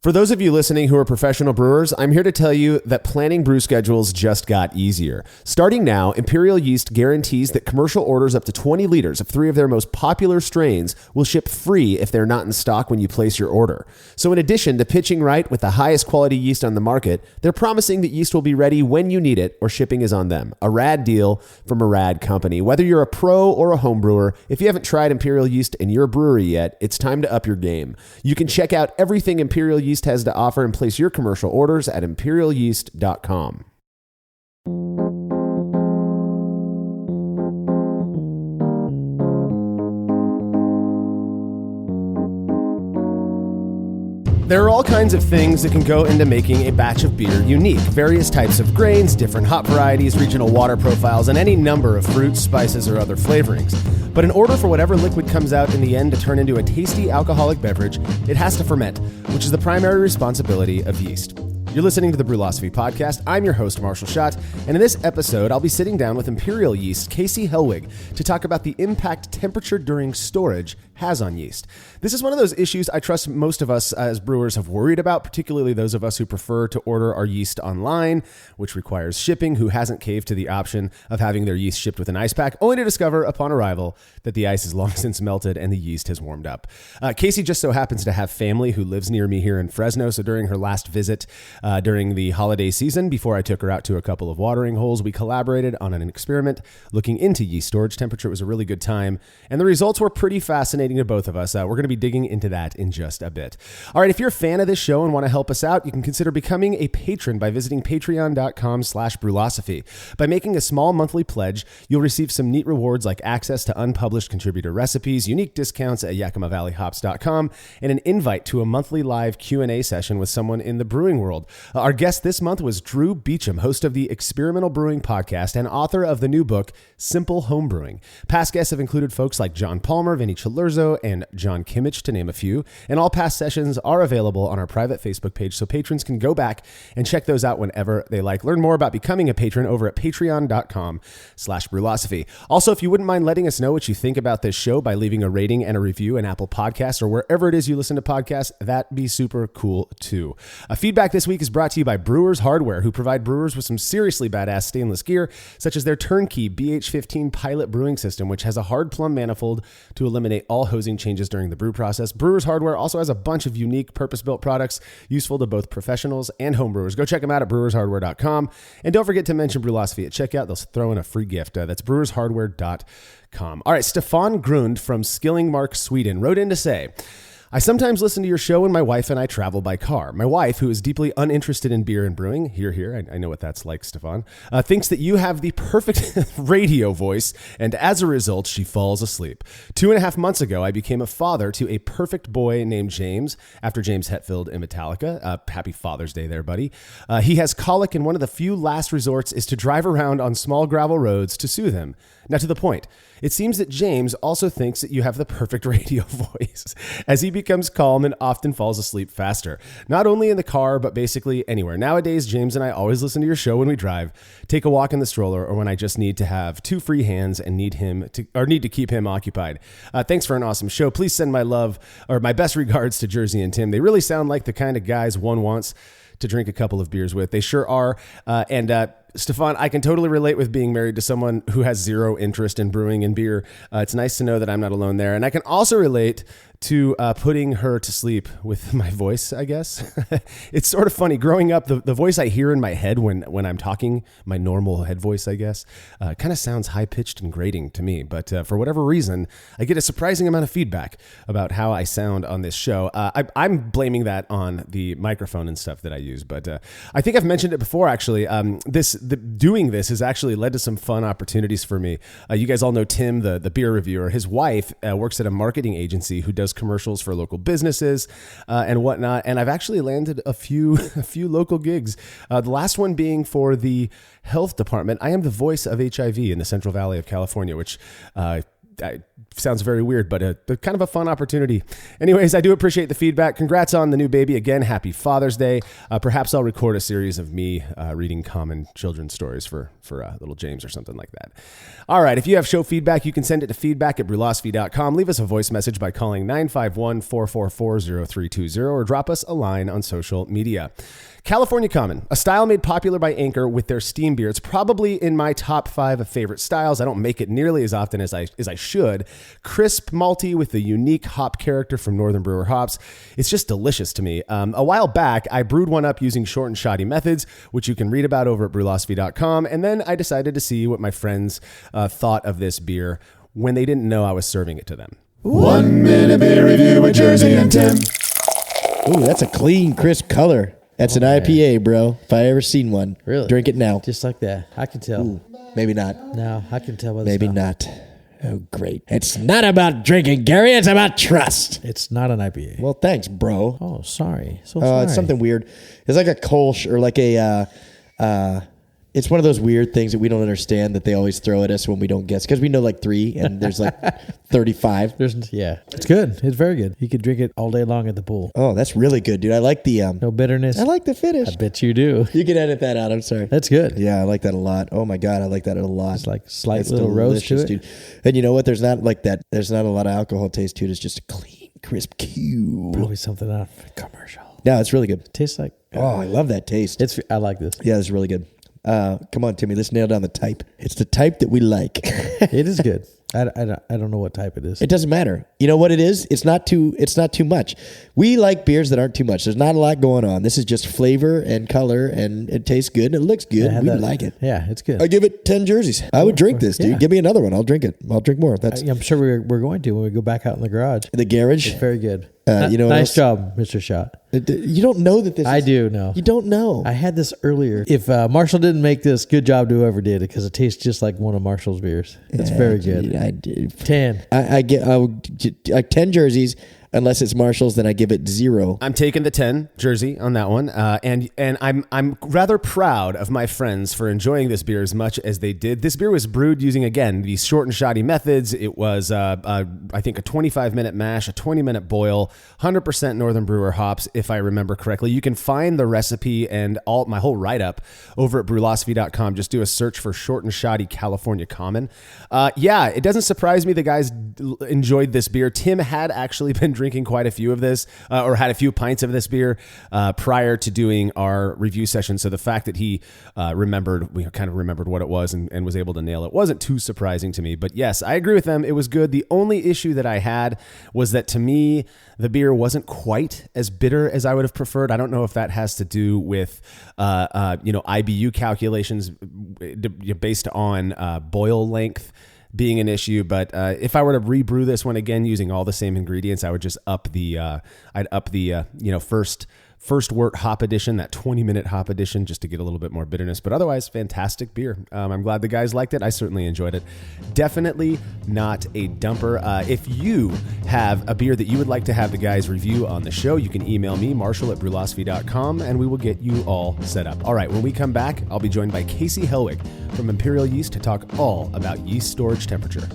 For those of you listening who are professional brewers, I'm here to tell you that planning brew schedules just got easier. Starting now, Imperial Yeast guarantees that commercial orders up to 20 liters of 3 of their most popular strains will ship free if they're not in stock when you place your order. So in addition to pitching right with the highest quality yeast on the market, they're promising that yeast will be ready when you need it or shipping is on them. A rad deal from a rad company. Whether you're a pro or a home brewer, if you haven't tried Imperial Yeast in your brewery yet, it's time to up your game. You can check out everything Imperial Yeast has to offer and place your commercial orders at imperialyeast.com. There are all kinds of things that can go into making a batch of beer unique. Various types of grains, different hop varieties, regional water profiles, and any number of fruits, spices, or other flavorings. But in order for whatever liquid comes out in the end to turn into a tasty alcoholic beverage, it has to ferment, which is the primary responsibility of yeast. You're listening to the Brewlosophy Podcast. I'm your host, Marshall Schott, and in this episode, I'll be sitting down with Imperial Yeast, Casey Hellwig, to talk about the impact temperature during storage has on yeast. This is one of those issues I trust most of us as brewers have worried about, particularly those of us who prefer to order our yeast online, which requires shipping, who hasn't caved to the option of having their yeast shipped with an ice pack, only to discover upon arrival that the ice is long since melted and the yeast has warmed up. Casey just so happens to have family who lives near me here in Fresno, so during her last visit during the holiday season, before I took her out to a couple of watering holes, we collaborated on an experiment looking into yeast storage temperature. It was a really good time, and the results were pretty fascinating to both of us. We're going to be digging into that in just a bit. All right, if you're a fan of this show and want to help us out, you can consider becoming a patron by visiting patreon.com/brewlosophy. By making a small monthly pledge, you'll receive some neat rewards like access to unpublished contributor recipes, unique discounts at yakimavalleyhops.com, and an invite to a monthly live Q&A session with someone in the brewing world. Our guest this month was Drew Beecham, host of the Experimental Brewing Podcast and author of the new book, Simple Homebrewing. Past guests have included folks like John Palmer, Vinny Chilurzo, and John Kimmich, to name a few. And all past sessions are available on our private Facebook page, so patrons can go back and check those out whenever they like. Learn more about becoming a patron over at patreon.com/brewlosophy. Also, if you wouldn't mind letting us know what you think about this show by leaving a rating and a review in Apple Podcasts or wherever it is you listen to podcasts, that'd be super cool too. Feedback this week is brought to you by Brewers Hardware, who provide brewers with some seriously badass stainless gear, such as their turnkey BH15 pilot brewing system, which has a hard plumb manifold to eliminate all hosing changes during the brew process. Brewers Hardware also has a bunch of unique purpose-built products useful to both professionals and homebrewers. Go check them out at brewershardware.com. And don't forget to mention Brewlosophy at checkout. They'll throw in a free gift. That's brewershardware.com. All right, Stefan Grund from Skillingmark, Sweden, wrote in to say, I sometimes listen to your show when my wife and I travel by car. My wife, who is deeply uninterested in beer and brewing, here, I know what that's like, Stefan, thinks that you have the perfect radio voice, and as a result, she falls asleep. 2.5 months ago, I became a father to a perfect boy named James, after James Hetfield in Metallica. Happy Father's Day there, buddy. He has colic, and one of the few last resorts is to drive around on small gravel roads to soothe him. Now, to the point, it seems that James also thinks that you have the perfect radio voice, as he becomes calm and often falls asleep faster. Not only in the car, but basically anywhere. Nowadays, James and I always listen to your show when we drive, take a walk in the stroller, or when I just need to have 2 free hands and need to keep him occupied. Thanks for an awesome show. Please send my love or my best regards to Jersey and Tim. They really sound like the kind of guys one wants to drink a couple of beers with. They sure are. Stefan, I can totally relate with being married to someone who has zero interest in brewing and beer. It's nice to know that I'm not alone there. And I can also relate to putting her to sleep with my voice, I guess. It's sort of funny. Growing up, the voice I hear in my head when I'm talking, my normal head voice, I guess, kind of sounds high-pitched and grating to me. But for whatever reason, I get a surprising amount of feedback about how I sound on this show. I'm blaming that on the microphone and stuff that I use. But I think I've mentioned it before, actually. Doing this has actually led to some fun opportunities for me. You guys all know Tim, the beer reviewer. His wife works at a marketing agency who does commercials for local businesses and whatnot. And I've actually landed a few local gigs. The last one being for the health department. I am the voice of HIV in the Central Valley of California, which sounds very weird, but kind of a fun opportunity. Anyways, I do appreciate the feedback. Congrats on the new baby. Again, happy Father's Day. Perhaps I'll record a series of me reading common children's stories for little James or something like that. All right, if you have show feedback, you can send it to feedback@brulosophy.com. Leave us a voice message by calling 951-444-0320 or drop us a line on social media. California Common, a style made popular by Anchor with their steam beer. It's probably in my top 5 of favorite styles. I don't make it nearly as often as I should. Crisp, malty with the unique hop character from Northern Brewer hops. It's just delicious to me. A while back, I brewed one up using short and shoddy methods, which you can read about over at brulosophy.com. And then I decided to see what my friends thought of this beer when they didn't know I was serving it to them. 1 minute beer review with Jersey and Tim. Ooh, that's a clean, crisp color. That's an IPA, bro. If I ever seen one. Really? Drink it now. Just like that. I can tell. Ooh, maybe not. No, I can tell by the Maybe smell. not. Oh, great. It's not about drinking, Gary. It's about trust. It's not an IPA. Well, thanks, bro. Oh, sorry. So sorry. It's something weird. It's like a Kolsch or like a... it's one of those weird things that we don't understand that they always throw at us when we don't guess. Because we know like 3 and there's like 35. It's good. It's very good. You could drink it all day long at the pool. Oh, that's really good, dude. I like the... No bitterness. I like the finish. I bet you do. You can edit that out. I'm sorry. That's good. Yeah, I like that a lot. Oh my God, I like that a lot. It's like slight It's little roast to it. dude. And you know what? There's not like that. There's not a lot of alcohol taste to it. It's just a clean, crisp cube. Probably something out of a commercial. No, it's really good. Tastes like... Oh, I love that taste. I like this. Yeah, it's really good. Come on, Timmy. Let's nail down the type. It's the type that we like. It is good. I don't know what type it is. It doesn't matter. You know what it is? It's not too much. We like beers that aren't too much. There's not a lot going on. This is just flavor and color, and it tastes good and it looks good. We like it. Yeah, it's good. I give it 10 jerseys. I would drink this, dude. Yeah. Give me another one. I'll drink it. I'll drink more. I'm sure we're going to when we go back out in the garage. The garage. It's very good. You know what nice else? job, Mr. Shot. You don't know that this I is... do know. You don't know. I had this earlier. If Marshall didn't make this, good job to whoever did it, because it tastes just like one of Marshall's beers. It's very good. I did. 10. I get 10 jerseys. Unless it's Marshall's, then I give it 0. I'm taking the 10 jersey on that one, and I'm rather proud of my friends for enjoying this beer as much as they did. This beer was brewed using, again, these short and shoddy methods. It was, I think, a 25-minute mash, a 20-minute boil, 100% Northern Brewer hops, if I remember correctly. You can find the recipe and my whole write-up over at brulosophy.com. Just do a search for short and shoddy California Common. Yeah, it doesn't surprise me the guys enjoyed this beer. Tim had actually been drinking quite a few of this, or had a few pints of this beer prior to doing our review session. So the fact that he remembered what it was and was able to nail it wasn't too surprising to me. But yes, I agree with them. It was good. The only issue that I had was that to me, the beer wasn't quite as bitter as I would have preferred. I don't know if that has to do with, IBU calculations based on boil length being an issue, but if I were to rebrew this one again using all the same ingredients, I would just up the first wort hop addition, that 20-minute hop addition, just to get a little bit more bitterness. But otherwise, fantastic beer. I'm glad the guys liked it. I certainly enjoyed it. Definitely not a dumper. If you have a beer that you would like to have the guys review on the show, you can email me, Marshall@brulosophy.com, and we will get you all set up. All right, when we come back, I'll be joined by Casey Helwig from Imperial Yeast to talk all about yeast storage temperature.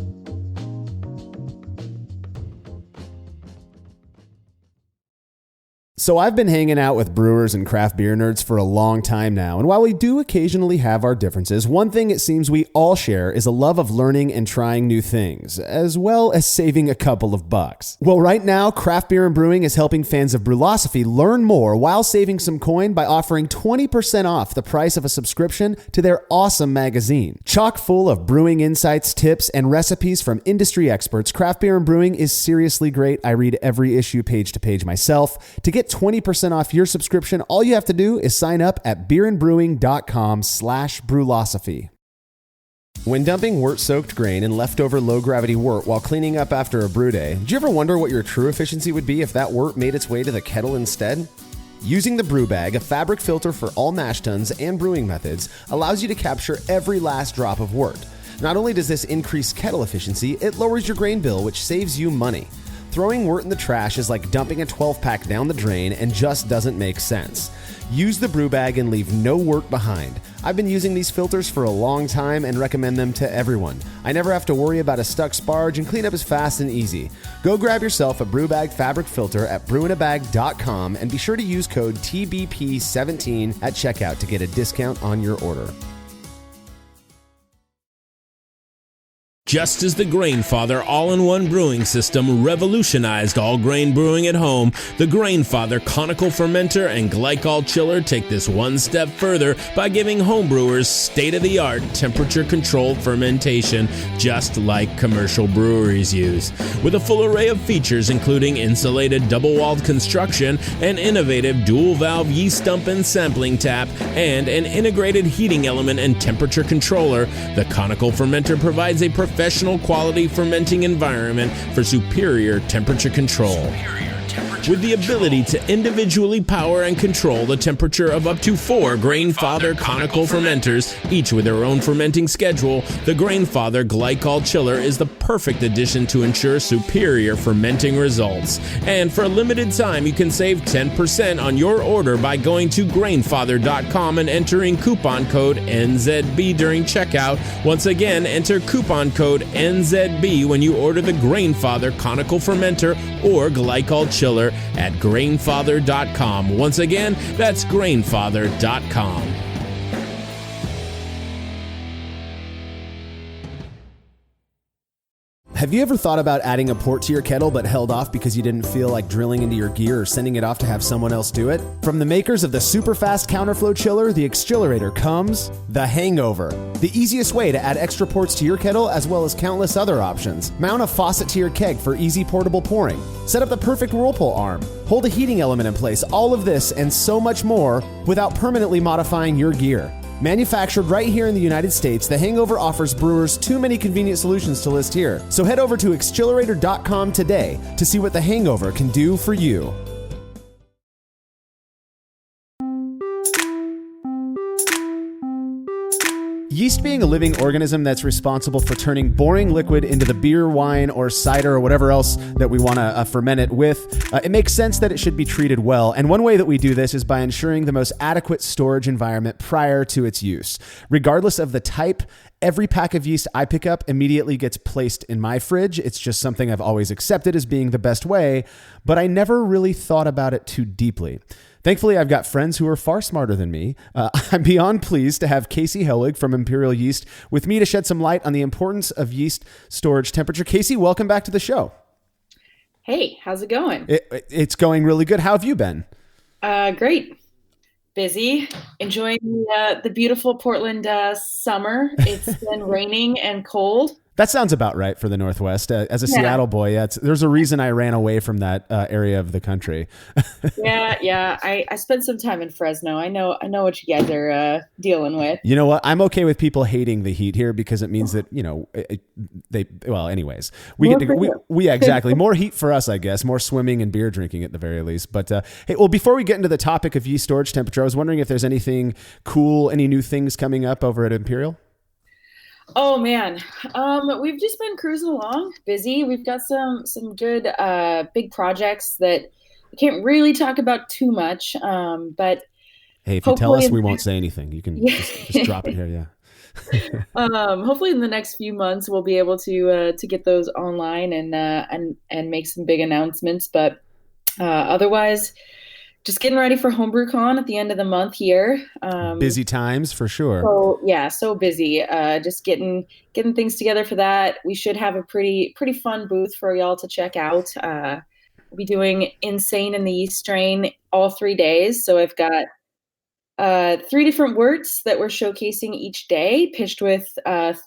So I've been hanging out with brewers and craft beer nerds for a long time now, and while we do occasionally have our differences, one thing it seems we all share is a love of learning and trying new things, as well as saving a couple of bucks. Well, right now, Craft Beer and Brewing is helping fans of Brulosophy learn more while saving some coin by offering 20% off the price of a subscription to their awesome magazine. Chock full of brewing insights, tips, and recipes from industry experts, Craft Beer and Brewing is seriously great. I read every issue page to page myself. To get 20% off your subscription, all you have to do is sign up at beerandbrewing.com/brulosophy. When dumping wort-soaked grain and leftover low-gravity wort while cleaning up after a brew day, did you ever wonder what your true efficiency would be if that wort made its way to the kettle instead? Using the brew bag, a fabric filter for all mash tuns and brewing methods, allows you to capture every last drop of wort. Not only does this increase kettle efficiency, it lowers your grain bill, which saves you money. Throwing wort in the trash is like dumping a 12-pack down the drain and just doesn't make sense. Use the brew bag and leave no wort behind. I've been using these filters for a long time and recommend them to everyone. I never have to worry about a stuck sparge and cleanup is fast and easy. Go grab yourself a brew bag fabric filter at brewinabag.com and be sure to use code TBP17 at checkout to get a discount on your order. Just as the Grainfather all-in-one brewing system revolutionized all grain brewing at home, the Grainfather conical fermenter and glycol chiller take this one step further by giving homebrewers state-of-the-art temperature-controlled fermentation, just like commercial breweries use. With a full array of features including insulated double-walled construction, an innovative dual-valve yeast dump and sampling tap, and an integrated heating element and temperature controller, the conical fermenter provides a professional quality fermenting environment for superior temperature control. With the ability to individually power and control the temperature of up to 4 Grainfather conical fermenters, each with their own fermenting schedule, the Grainfather Glycol Chiller is the perfect addition to ensure superior fermenting results. And for a limited time, you can save 10% on your order by going to grainfather.com and entering coupon code NZB during checkout. Once again, enter coupon code NZB when you order the Grainfather conical fermenter or Glycol Chiller at grainfather.com. Once again, that's grainfather.com. Have you ever thought about adding a port to your kettle but held off because you didn't feel like drilling into your gear or sending it off to have someone else do it? From the makers of the super fast counterflow chiller, the Exchillerator, comes the Hangover, the easiest way to add extra ports to your kettle as well as countless other options. Mount a faucet to your keg for easy portable pouring. Set up the perfect whirlpool arm. Hold a heating element in place. All of this and so much more without permanently modifying your gear. Manufactured right here in the United States, the Hangover offers brewers too many convenient solutions to list here. So head over to Exchillerator.com today to see what the Hangover can do for you. Yeast being a living organism that's responsible for turning boring liquid into the beer, wine, or cider, or whatever else that we want to ferment it with, it makes sense that it should be treated well. And one way that we do this is by ensuring the most adequate storage environment prior to its use. Regardless of the type, every pack of yeast I pick up immediately gets placed in my fridge. It's just something I've always accepted as being the best way, but I never really thought about it too deeply. Thankfully, I've got friends who are far smarter than me. I'm beyond pleased to have Casey Helwig from Imperial Yeast with me to shed some light on the importance of yeast storage temperature. Casey, welcome back to the show. Hey, how's it going? It's going really good. How have you been? Great. Busy. Enjoying the beautiful Portland summer. It's been raining and cold. That sounds about right for the Northwest. As a Seattle boy, there's a reason I ran away from that area of the country. Yeah. I spent some time in Fresno. I know what you guys are dealing with. You know what? I'm okay with people hating the heat here because it means that, anyways, exactly. More heat for us, I guess. More swimming and beer drinking at the very least. But hey, well, before we get into the topic of yeast storage temperature, I was wondering if there's anything cool, any new things coming up over at Imperial? Oh man, we've just been cruising along, busy. We've got some good big projects that I can't really talk about too much. But hey, if you tell us, we won't say anything. You can just drop it here. Yeah. Hopefully, in the next few months, we'll be able to get those online and make some big announcements. But otherwise, just getting ready for HomebrewCon at the end of the month here. Busy times for sure. So busy. Just getting things together for that. We should have a pretty fun booth for y'all to check out. We'll be doing Insane in the Yeast Strain all 3 days. So I've got 3 different worts that we're showcasing each day, pitched with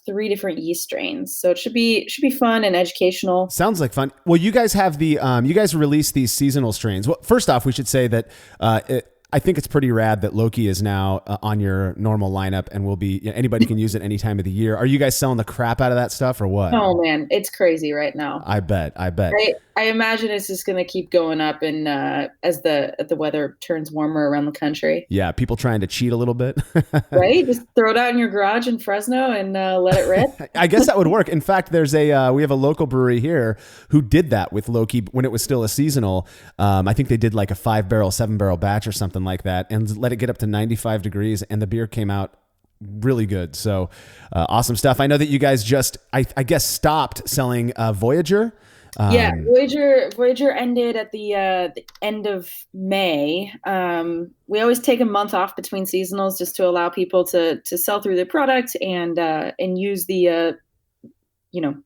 3 different yeast strains. So it should be fun and educational. Sounds like fun. Well, you guys have you guys release these seasonal strains. Well, first off, we should say that I think it's pretty rad that Loki is now on your normal lineup and will be, anybody can use it any time of the year. Are you guys selling the crap out of that stuff or what? Oh man, it's crazy right now. I bet. I I imagine it's just going to keep going up, and as the weather turns warmer around the country. Yeah, people trying to cheat a little bit. Right? Just throw it out in your garage in Fresno and let it rip. I guess that would work. In fact, there's we have a local brewery here who did that with Loki when it was still a seasonal. I think they did like a 5-barrel, 7-barrel batch or something like that, and let it get up to 95 degrees, and the beer came out really good. So awesome stuff. I know that you guys just, I guess, stopped selling Voyager. Yeah, Voyager ended at the end of May. We always take a month off between seasonals just to allow people to sell through their product and use the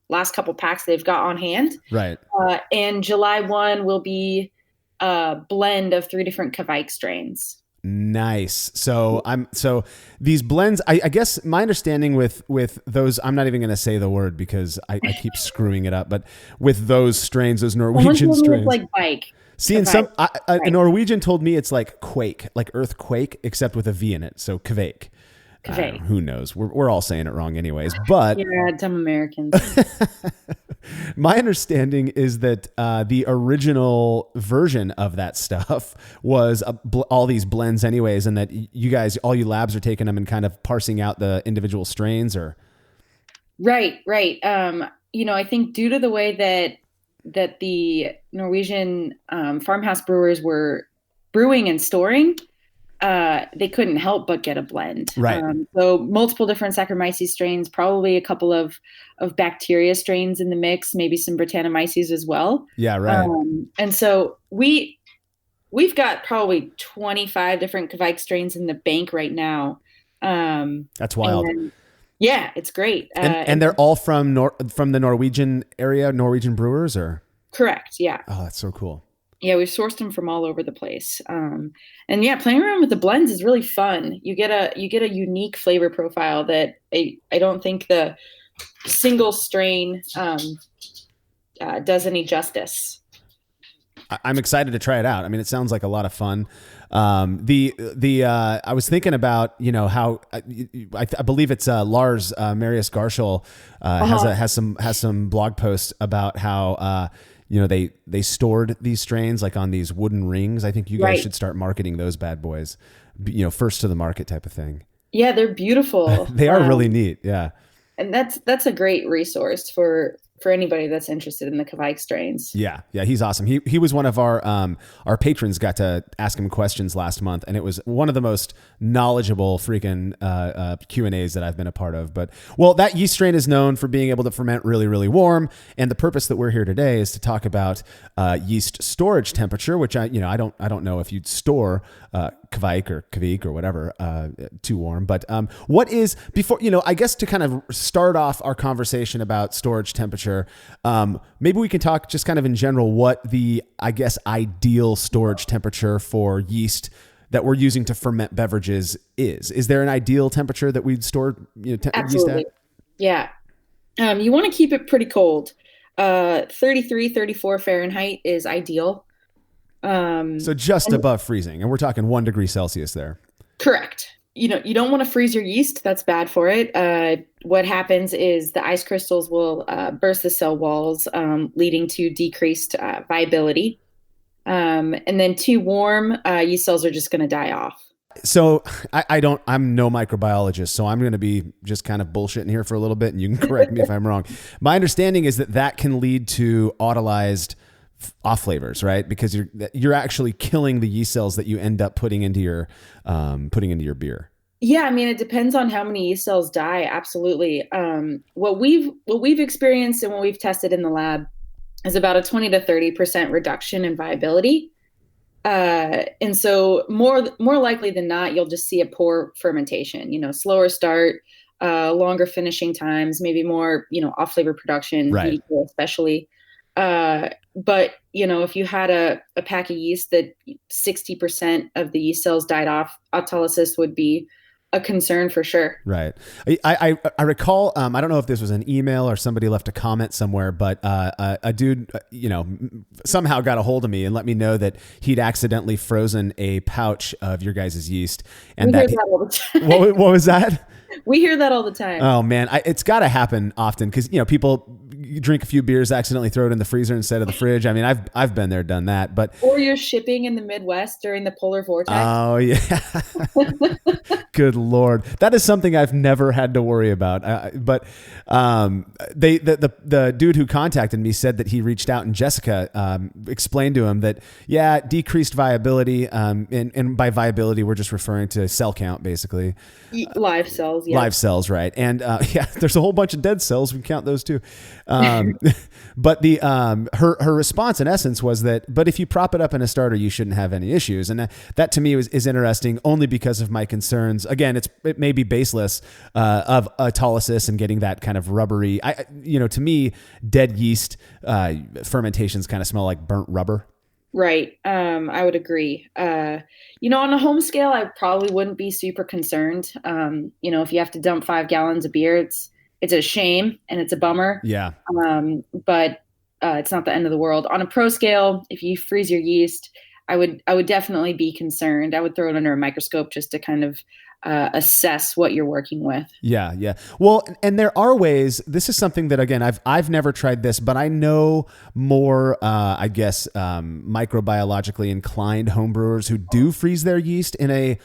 last couple packs they've got on hand. Right. And July 1 will be a blend of 3 different Kvike strains. Nice. So these blends, I guess my understanding with those, I'm not even going to say the word because I keep screwing it up, but with those strains, those Norwegian strains, like bike. Seeing some, a Norwegian told me it's like quake, like earthquake, except with a V in it. So kvake. Who knows? We're all saying it wrong anyways, but yeah, dumb Americans. My understanding is that the original version of that stuff was all these blends anyways, and that you guys, all you labs are taking them and kind of parsing out the individual strains or. Right. I think due to the way that the Norwegian farmhouse brewers were brewing and storing, they couldn't help but get a blend. Right. So multiple different Saccharomyces strains, probably a couple of bacteria strains in the mix, maybe some Brettanomyces as well. Yeah, right. And so we've got probably 25 different Kvike strains in the bank right now. That's wild. Yeah, it's great. And they're all from the Norwegian area, Norwegian brewers, or? Correct. Yeah. Oh, that's so cool. Yeah, we've sourced them from all over the place. And yeah, playing around with the blends is really fun. You get a unique flavor profile that I don't think the single strain does any justice. I'm excited to try it out. I mean, it sounds like a lot of fun. I was thinking about, how I believe it's Lars Marius Garschel has some blog posts about how they stored these strains like on these wooden rings. I think you guys should start marketing those bad boys, first to the market type of thing. Yeah, they're beautiful. They are really neat. Yeah. And that's a great resource for anybody that's interested in the Kvike strains. Yeah, he's awesome. He was one of our patrons. Got to ask him questions last month, and it was one of the most knowledgeable freaking Q&As that I've been a part of. But that yeast strain is known for being able to ferment really, really warm. And the purpose that we're here today is to talk about yeast storage temperature, which I don't know if you'd store Kvike or Kvik or whatever too warm. But what is before I guess to kind of start off our conversation about storage temperature. Maybe we can talk just kind of in general what the, I guess, ideal storage temperature for yeast that we're using to ferment beverages is. Is there an ideal temperature that we'd store yeast at? Yeah. You want to keep it pretty cold. 33, 34 Fahrenheit is ideal. So just above freezing, and we're talking 1 degree Celsius there. Correct. You don't want to freeze your yeast. That's bad for it. What happens is the ice crystals will burst the cell walls, leading to decreased viability. And then too warm, yeast cells are just going to die off. So I'm no microbiologist, so I'm going to be just kind of bullshitting here for a little bit, and you can correct me if I'm wrong. My understanding is that can lead to autolyzed off flavors, right? Because you're actually killing the yeast cells that you end up putting into your beer. Yeah, I mean, it depends on how many yeast cells die. Absolutely. What we've experienced and what we've tested in the lab is about a 20 to 30% reduction in viability. And so more likely than not, you'll just see a poor fermentation. Slower start, longer finishing times, maybe more off flavor production, right, especially. But if you had a pack of yeast that 60% of the yeast cells died off, autolysis would be a concern for sure. Right. I recall, I don't know if this was an email or somebody left a comment somewhere, but a dude, somehow got a hold of me and let me know that he'd accidentally frozen a pouch of your guys' yeast. And we hear that all the time. What was that? We hear that all the time. Oh man, it's got to happen often because people you drink a few beers, accidentally throw it in the freezer instead of the fridge. I mean, I've been there, done that. But Or you're shipping in the Midwest during the polar vortex. oh yeah, good Lord, that is something I've never had to worry about. But the dude who contacted me said that he reached out, and Jessica explained to him that decreased viability, and by viability we're just referring to cell count, basically. Live cells, yeah. Live cells, right? And there's a whole bunch of dead cells. We count those too. But the her response in essence was that, but if you prop it up in a starter, you shouldn't have any issues. And that to me is interesting, only because of my concerns. Again, it may be baseless of autolysis and getting that kind of rubbery. To me, dead yeast fermentations kind of smell like burnt rubber. Right. I would agree. On a home scale, I probably wouldn't be super concerned. If you have to dump 5 gallons of beer, it's a shame and it's a bummer. Yeah. But it's not the end of the world. On a pro scale, if you freeze your yeast, I would definitely be concerned. I would throw it under a microscope just to kind of assess what you're working with. Yeah. Well, and there are ways. This is something that, again, I've never tried this, but I know more, microbiologically inclined homebrewers who do freeze their yeast in a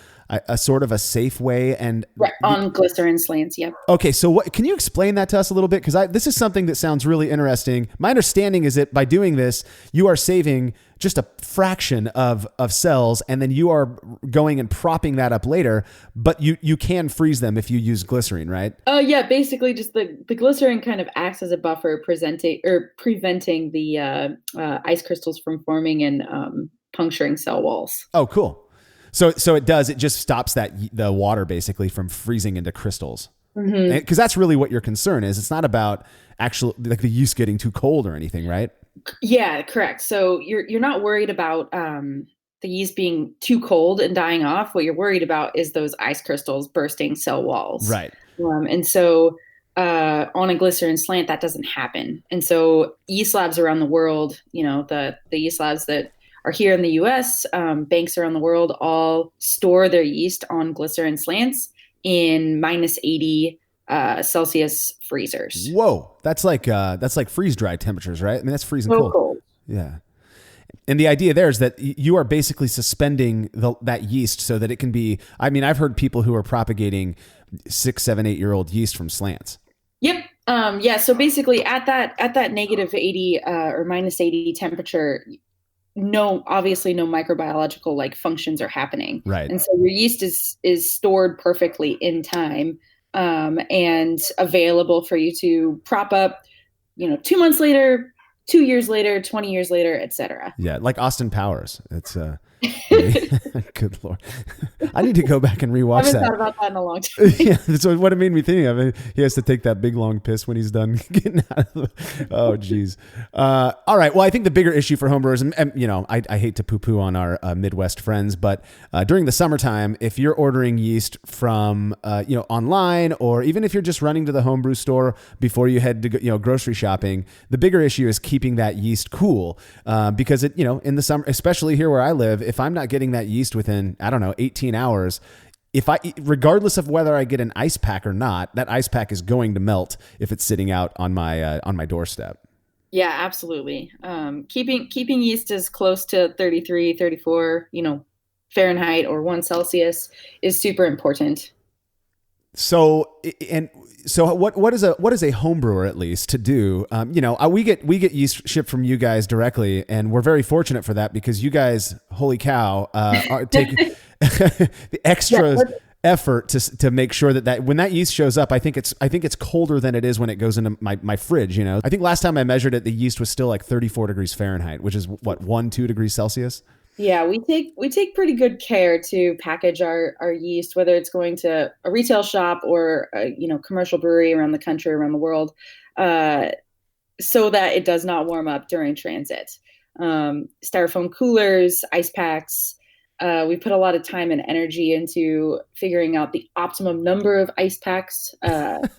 sort of a safe way, and right, on glycerin slants. Yep. Okay, so what can you explain that to us a little bit? Because this is something that sounds really interesting. My understanding is that by doing this, you are saving just a fraction of cells, and then you are going and propping that up later. But you can freeze them if you use glycerin, right? Yeah. Basically, just the glycerin kind of acts as a buffer, preventing the ice crystals from forming and puncturing cell walls. Oh, cool. So it does. It just stops the water basically from freezing into crystals. Because that's really what your concern is. It's not about the yeast getting too cold or anything, right? Yeah, correct. So you're not worried about the yeast being too cold and dying off. What you're worried about is those ice crystals bursting cell walls. Right. And so on a glycerin slant, that doesn't happen. And so yeast labs around the world, the yeast labs that are here in the U.S., banks around the world all store their yeast on glycerin slants in -80 Celsius freezers. Whoa, that's like freeze dry temperatures, right? I mean, that's freezing cold. Yeah. And the idea there is that you are basically suspending that yeast so that it can be. I mean, I've heard people who are propagating 6, 7, 8-year-old yeast from slants. Yep. So basically, at that -80 or -80 temperature, obviously no microbiological2nctions are happening. Right. And so your yeast is stored perfectly in time, and available for you to prop up, 2 months later, 2 years later, 20 years later, etc. Yeah. Like Austin Powers. It's good Lord. I need to go back and rewatch that. I haven't thought about that in a long time. Yeah, that's what it made me think of. He has to take that big long piss when he's done getting out of oh, geez. All right. Well, I think the bigger issue for homebrewers, and I hate to poo-poo on our Midwest friends, but during the summertime, if you're ordering yeast from online, or even if you're just running to the homebrew store before you head to grocery shopping, the bigger issue is keeping that yeast cool, because it in the summer, especially here where I live, if I'm not getting that yeast within 18 hours, regardless of whether I get an ice pack or not, that ice pack is going to melt if it's sitting out on my doorstep. Yeah, absolutely. Keeping yeast as close to 33, 34, Fahrenheit or 1 Celsius is super important. So what is a home brewer at least to do? We get yeast shipped from you guys directly, and we're very fortunate for that because you guys, holy cow, take the extra effort to make sure that when that yeast shows up, I think it's colder than it is when it goes into my fridge. I think last time I measured it, the yeast was still like 34 degrees Fahrenheit, which is what, 1-2 degrees Celsius. Yeah, we take pretty good care to package our yeast, whether it's going to a retail shop or a commercial brewery around the country, around the world, so that it does not warm up during transit. Styrofoam coolers, ice packs. We put a lot of time and energy into figuring out the optimum number of ice packs and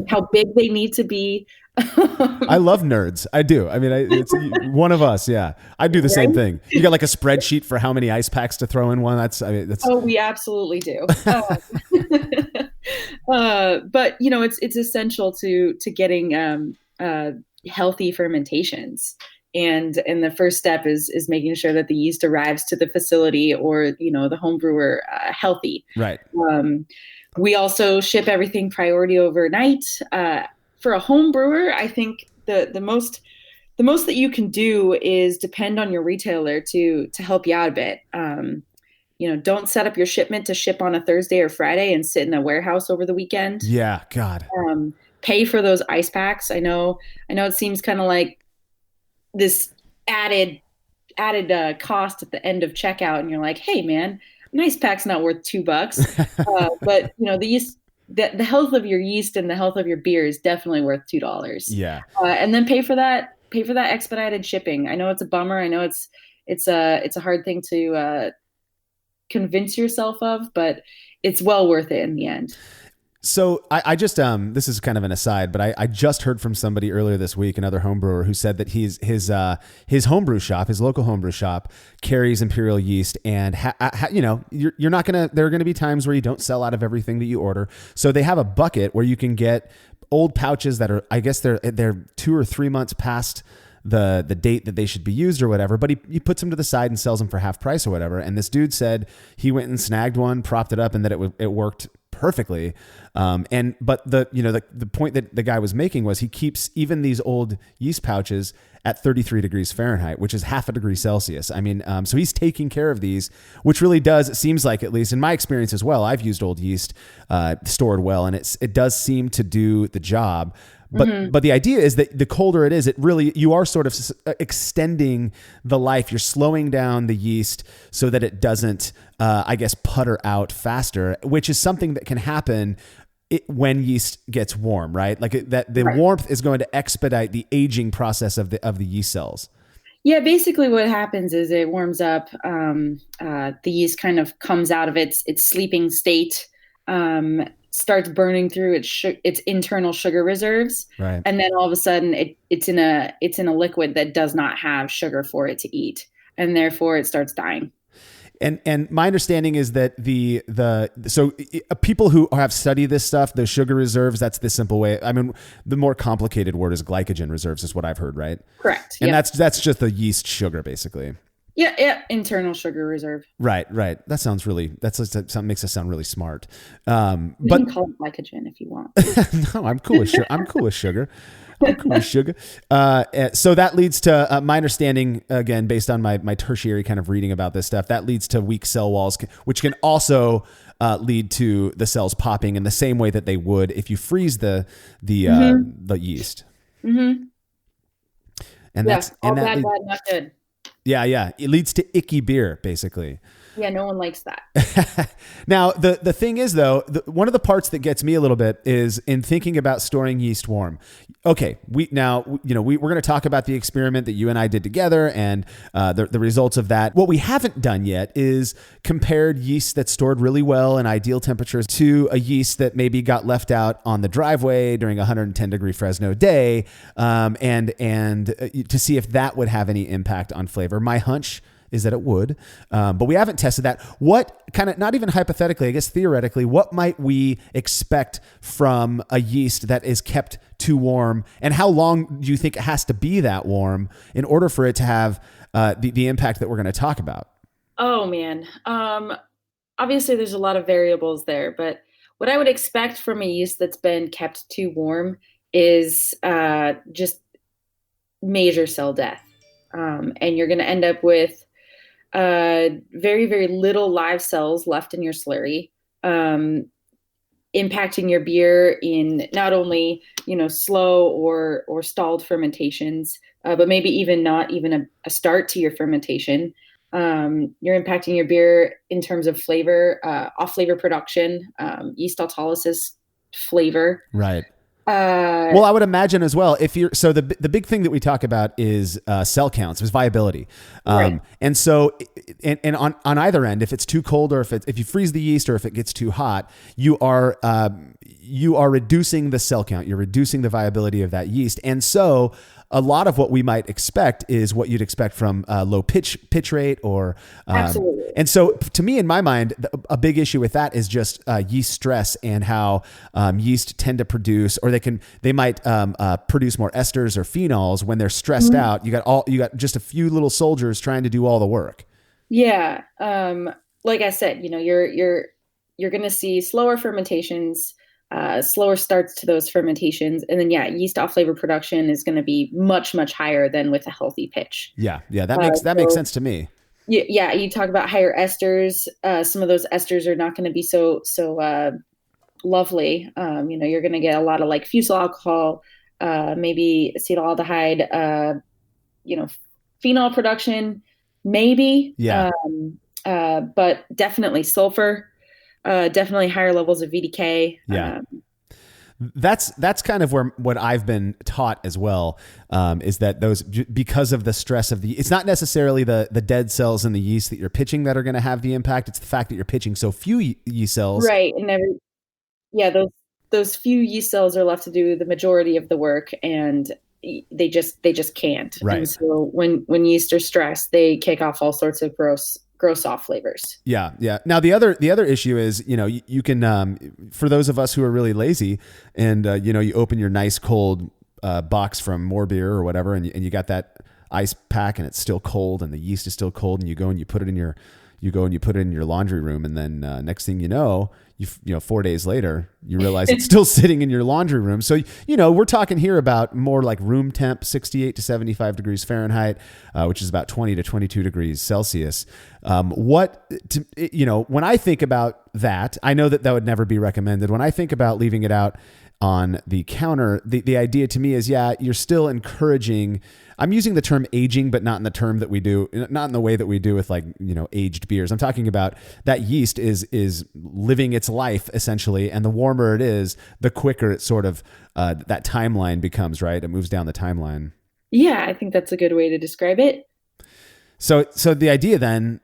how big they need to be. I love nerds. I do. I mean, it's one of us. Yeah, I do the same thing. You got like a spreadsheet for how many ice packs to throw in one. That's. Oh, we absolutely do. But it's essential to getting healthy fermentations. And the first step is making sure that the yeast arrives to the facility or, the home brewer healthy. Right. We also ship everything priority overnight. For a home brewer, I think the most that you can do is depend on your retailer to help you out a bit. Don't set up your shipment to ship on a Thursday or Friday and sit in a warehouse over the weekend. Yeah. God. Pay for those ice packs. I know it seems kind of like this added cost at the end of checkout, and you're like, hey man, an ice pack's not worth $2. But the yeast, the health of your yeast and the health of your beer is definitely worth $2. Yeah. And then pay for that expedited shipping. I know it's a bummer. I know it's a hard thing to convince yourself of, but it's well worth it in the end. So I just this is kind of an aside, but I just heard from somebody earlier this week, another home brewer, who said that his homebrew shop, his local homebrew shop, carries Imperial yeast, and you're not gonna. There are gonna be times where you don't sell out of everything that you order, so they have a bucket where you can get old pouches that are, I guess they're 2 or 3 months past the date that they should be used or whatever, but he puts them to the side and sells them for half price or whatever. And this dude said he went and snagged one, propped it up, and that it worked perfectly. But the point that the guy was making was he keeps even these old yeast pouches at 33 degrees Fahrenheit, which is half a degree Celsius. I mean, so he's taking care of these, which really does, it seems like, at least in my experience as well, I've used old yeast stored well, and it does seem to do the job. But the idea is that the colder it is, you are sort of extending the life. You're slowing down the yeast so that it doesn't, putter out faster, which is something that can happen when yeast gets warm, right? Like the warmth is going to expedite the aging process of the yeast cells. Yeah, basically what happens is it warms up. The yeast kind of comes out of its sleeping state, starts burning through its internal sugar reserves, right? And then all of a sudden it's in a liquid that does not have sugar for it to eat, and therefore it starts dying. And my understanding is that so people who have studied this stuff, the sugar reserves, that's the simple way. I mean, the more complicated word is glycogen reserves, is what I've heard, right? Correct. And that's just the yeast sugar, basically. Yeah, internal sugar reserve. Right. That sounds makes us sound really smart. You can call it glycogen if you want. No, I'm cool with sugar. I'm cool with sugar. So that leads to my understanding, again, based on my tertiary kind of reading about this stuff, that leads to weak cell walls, which can also lead to the cells popping in the same way that they would if you freeze the yeast. Mm-hmm. And that's all bad, not good. Yeah. It leads to icky beer, basically. Yeah, no one likes that. Now, the thing is, though, one of the parts that gets me a little bit is in thinking about storing yeast warm. Okay, we're going to talk about the experiment that you and I did together and the results of that. What we haven't done yet is compared yeast that's stored really well in ideal temperatures to a yeast that maybe got left out on the driveway during a 110 degree Fresno day, and to see if that would have any impact on flavor. My hunch is that it would, but we haven't tested that. What kind of, not even hypothetically, I guess theoretically, what might we expect from a yeast that is kept too warm, and how long do you think it has to be that warm in order for it to have the impact that we're going to talk about? Oh man, obviously there's a lot of variables there, but what I would expect from a yeast that's been kept too warm is just major cell death, and you're going to end up with very, very little live cells left in your slurry, impacting your beer in not only, slow or stalled fermentations, but maybe even not even a start to your fermentation. You're impacting your beer in terms of flavor, off flavor production, yeast autolysis flavor. Right. Well, I would imagine as well, the big thing that we talk about is cell counts, is viability. Right. And so, and on either end, if it's too cold or if you freeze the yeast or if it gets too hot, you are you are reducing the cell count, you're reducing the viability of that yeast. And so a lot of what we might expect is what you'd expect from low pitch rate or, Absolutely. and so to me, in my mind, a big issue with that is just yeast stress and how yeast tend to produce, or they might produce more esters or phenols when they're stressed Mm-hmm. out. You got just a few little soldiers trying to do all the work. Yeah. Like I said, you're going to see slower fermentations, slower starts to those fermentations. And then, yeast off flavor production is going to be much, much higher than with a healthy pitch. Yeah. That makes sense to me. Yeah. You talk about higher esters. Some of those esters are not going to be so lovely. You're going to get a lot of like fusel alcohol, maybe acetaldehyde, phenol production, maybe. Yeah. But definitely sulfur, definitely higher levels of VDK. Yeah. That's kind of what I've been taught as well, is that because of the stress of it's not necessarily the dead cells in the yeast that you're pitching that are going to have the impact. It's the fact that you're pitching so few yeast cells. Right. And those few yeast cells are left to do the majority of the work, and they just can't. Right. And so when yeast are stressed, they kick off all sorts of gross off flavors. Yeah. Now the other issue is, you can, for those of us who are really lazy and, you open your nice cold box from More Beer or whatever, and you got that ice pack and it's still cold and the yeast is still cold, and you go and you put it in your laundry room, and then next thing you know, 4 days later, you realize it's still sitting in your laundry room. So, we're talking here about more like room temp, 68 to 75 degrees Fahrenheit, which is about 20 to 22 degrees Celsius. When I think about that, I know that would never be recommended. When I think about leaving it out on the counter, the idea to me is, you're still encouraging. I'm using the term aging, but not in the term that we do, not in the way that we do with aged beers. I'm talking about that yeast is living its life essentially, and the warmer it is, the quicker it sort of that timeline becomes, right? It moves down the timeline. Yeah, I think that's a good way to describe it. So the idea then,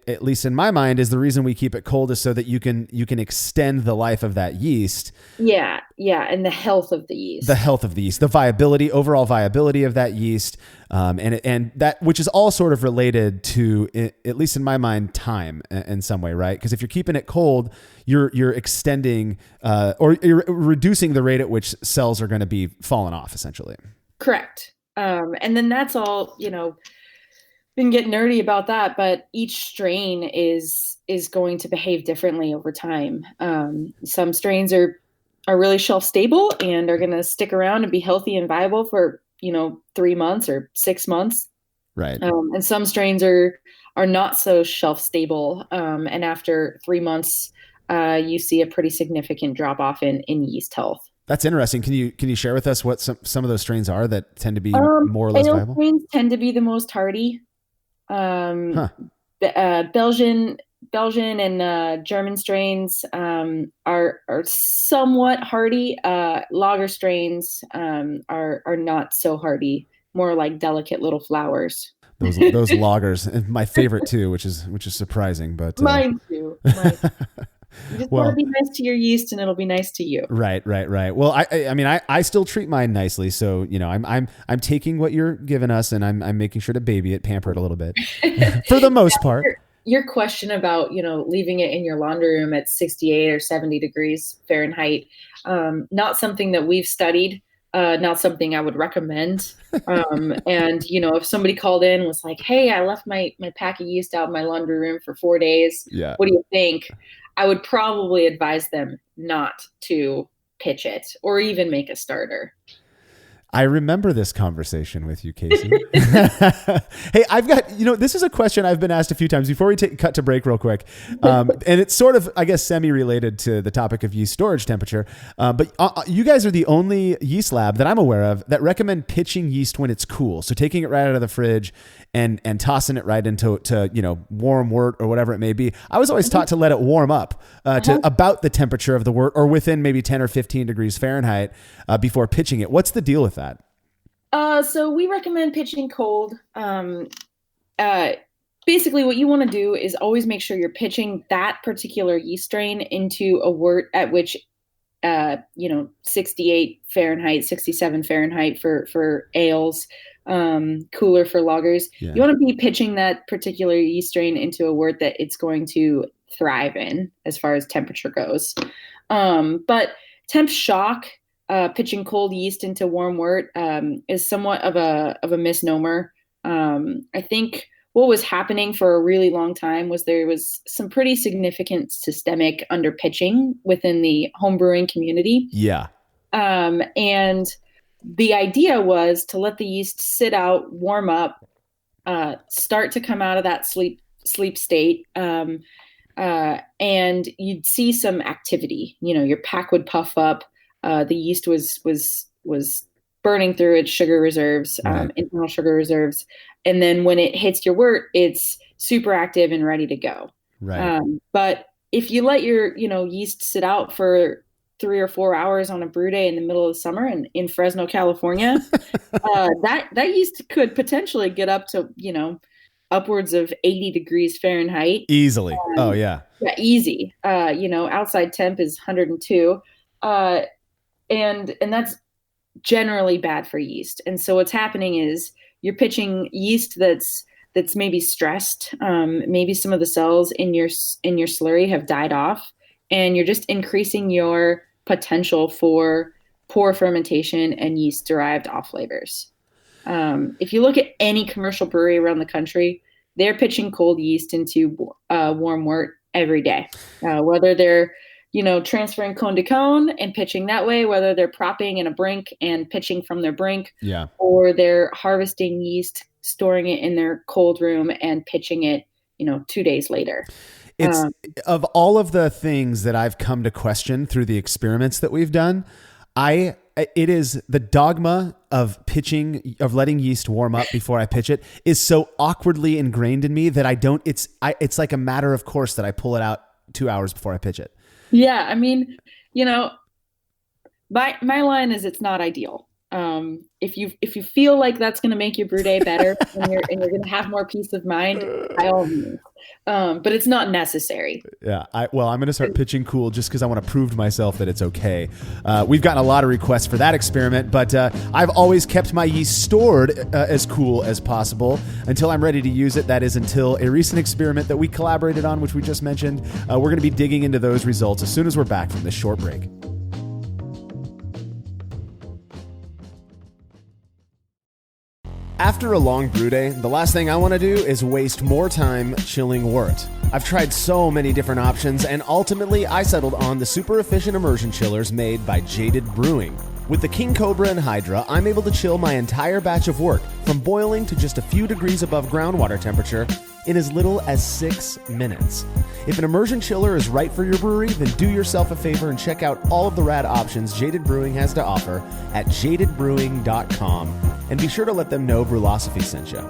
at least in my mind, is the reason we keep it cold is so that you can extend the life of that yeast. Yeah, and the health of the yeast. The overall viability of that yeast, and that, which is all sort of related to, at least in my mind, time in some way, right? Because if you're keeping it cold, you're extending or you're reducing the rate at which cells are going to be falling off, essentially. Correct. And then that's all, been getting nerdy about that, but each strain is going to behave differently over time. Some strains are really shelf stable and are going to stick around and be healthy and viable for 3 months or 6 months. Right. And some strains are not so shelf stable, and after 3 months, you see a pretty significant drop off in yeast health. That's interesting. Can you share with us what some of those strains are that tend to be more or less viable? Strains tend to be the most hardy. Belgian and German strains are somewhat hardy. Lager strains are not so hardy, more like delicate little flowers. Those lagers, and my favorite too, which is surprising, but mine too. You just want to be nice to your yeast, and it'll be nice to you. Right. Well, I still treat mine nicely, so I'm taking what you're giving us, and I'm making sure to baby it, pamper it a little bit, for the most part. Your question about leaving it in your laundry room at 68 or 70 degrees Fahrenheit, not something that we've studied. Not something I would recommend. And if somebody called in and was like, "Hey, I left my pack of yeast out in my laundry room for 4 days. Yeah. What do you think?" I would probably advise them not to pitch it or even make a starter. I remember this conversation with you, Casey. Hey, I've got, this is a question I've been asked a few times before we cut to break real quick. And it's sort of, I guess, semi-related to the topic of yeast storage temperature. But you guys are the only yeast lab that I'm aware of that recommend pitching yeast when it's cool. So taking it right out of the fridge and tossing it right into warm wort or whatever it may be. I was always taught to let it warm up to about the temperature of the wort, or within maybe 10 or 15 degrees Fahrenheit before pitching it. What's the deal with that? So we recommend pitching cold. Basically what you want to do is always make sure you're pitching that particular yeast strain into a wort at which 68 Fahrenheit, 67 Fahrenheit for ales, cooler for lagers. Yeah. You want to be pitching that particular yeast strain into a wort that it's going to thrive in as far as temperature goes. But temp shock, pitching cold yeast into warm wort, is somewhat of a misnomer. I think what was happening for a really long time was there was some pretty significant systemic underpitching within the homebrewing community. Yeah. And the idea was to let the yeast sit out, warm up, start to come out of that sleep state. And you'd see some activity, your pack would puff up. The yeast was burning through its sugar reserves, internal sugar reserves. And then when it hits your wort, it's super active and ready to go. Right. But if you let your, yeast sit out for 3 or 4 hours on a brew day in the middle of the summer in Fresno, California, that yeast could potentially get up to, upwards of 80 degrees Fahrenheit. Easily. Oh yeah. Yeah, easy. Outside temp is 102. And that's generally bad for yeast. And so what's happening is you're pitching yeast that's maybe stressed. Maybe some of the cells in your slurry have died off, and you're just increasing your potential for poor fermentation and yeast derived off flavors. If you look at any commercial brewery around the country, they're pitching cold yeast into warm wort every day, whether they're transferring cone to cone and pitching that way, whether they're propping in a brink and pitching from their brink, or they're harvesting yeast, storing it in their cold room and pitching it, 2 days later. It's of all of the things that I've come to question through the experiments that we've done, it is the dogma of letting yeast warm up before I pitch it is so awkwardly ingrained in me that it's like a matter of course that I pull it out 2 hours before I pitch it. Yeah. I mean, my line is it's not ideal. If you feel like that's going to make your brew day better and you're going to have more peace of mind, by all means. But it's not necessary. Yeah. I'm going to start pitching cool just because I want to prove to myself that it's okay. We've gotten a lot of requests for that experiment, but I've always kept my yeast stored as cool as possible until I'm ready to use it. That is until a recent experiment that we collaborated on, which we just mentioned. We're going to be digging into those results as soon as we're back from this short break. After a long brew day, the last thing I want to do is waste more time chilling wort. I've tried so many different options, and ultimately I settled on the super efficient immersion chillers made by Jaded Brewing. With the King Cobra and Hydra, I'm able to chill my entire batch of wort from boiling to just a few degrees above groundwater temperature in as little as 6 minutes. If an immersion chiller is right for your brewery, then do yourself a favor and check out all of the rad options Jaded Brewing has to offer at jadedbrewing.com. And be sure to let them know Brewlosophy sent you.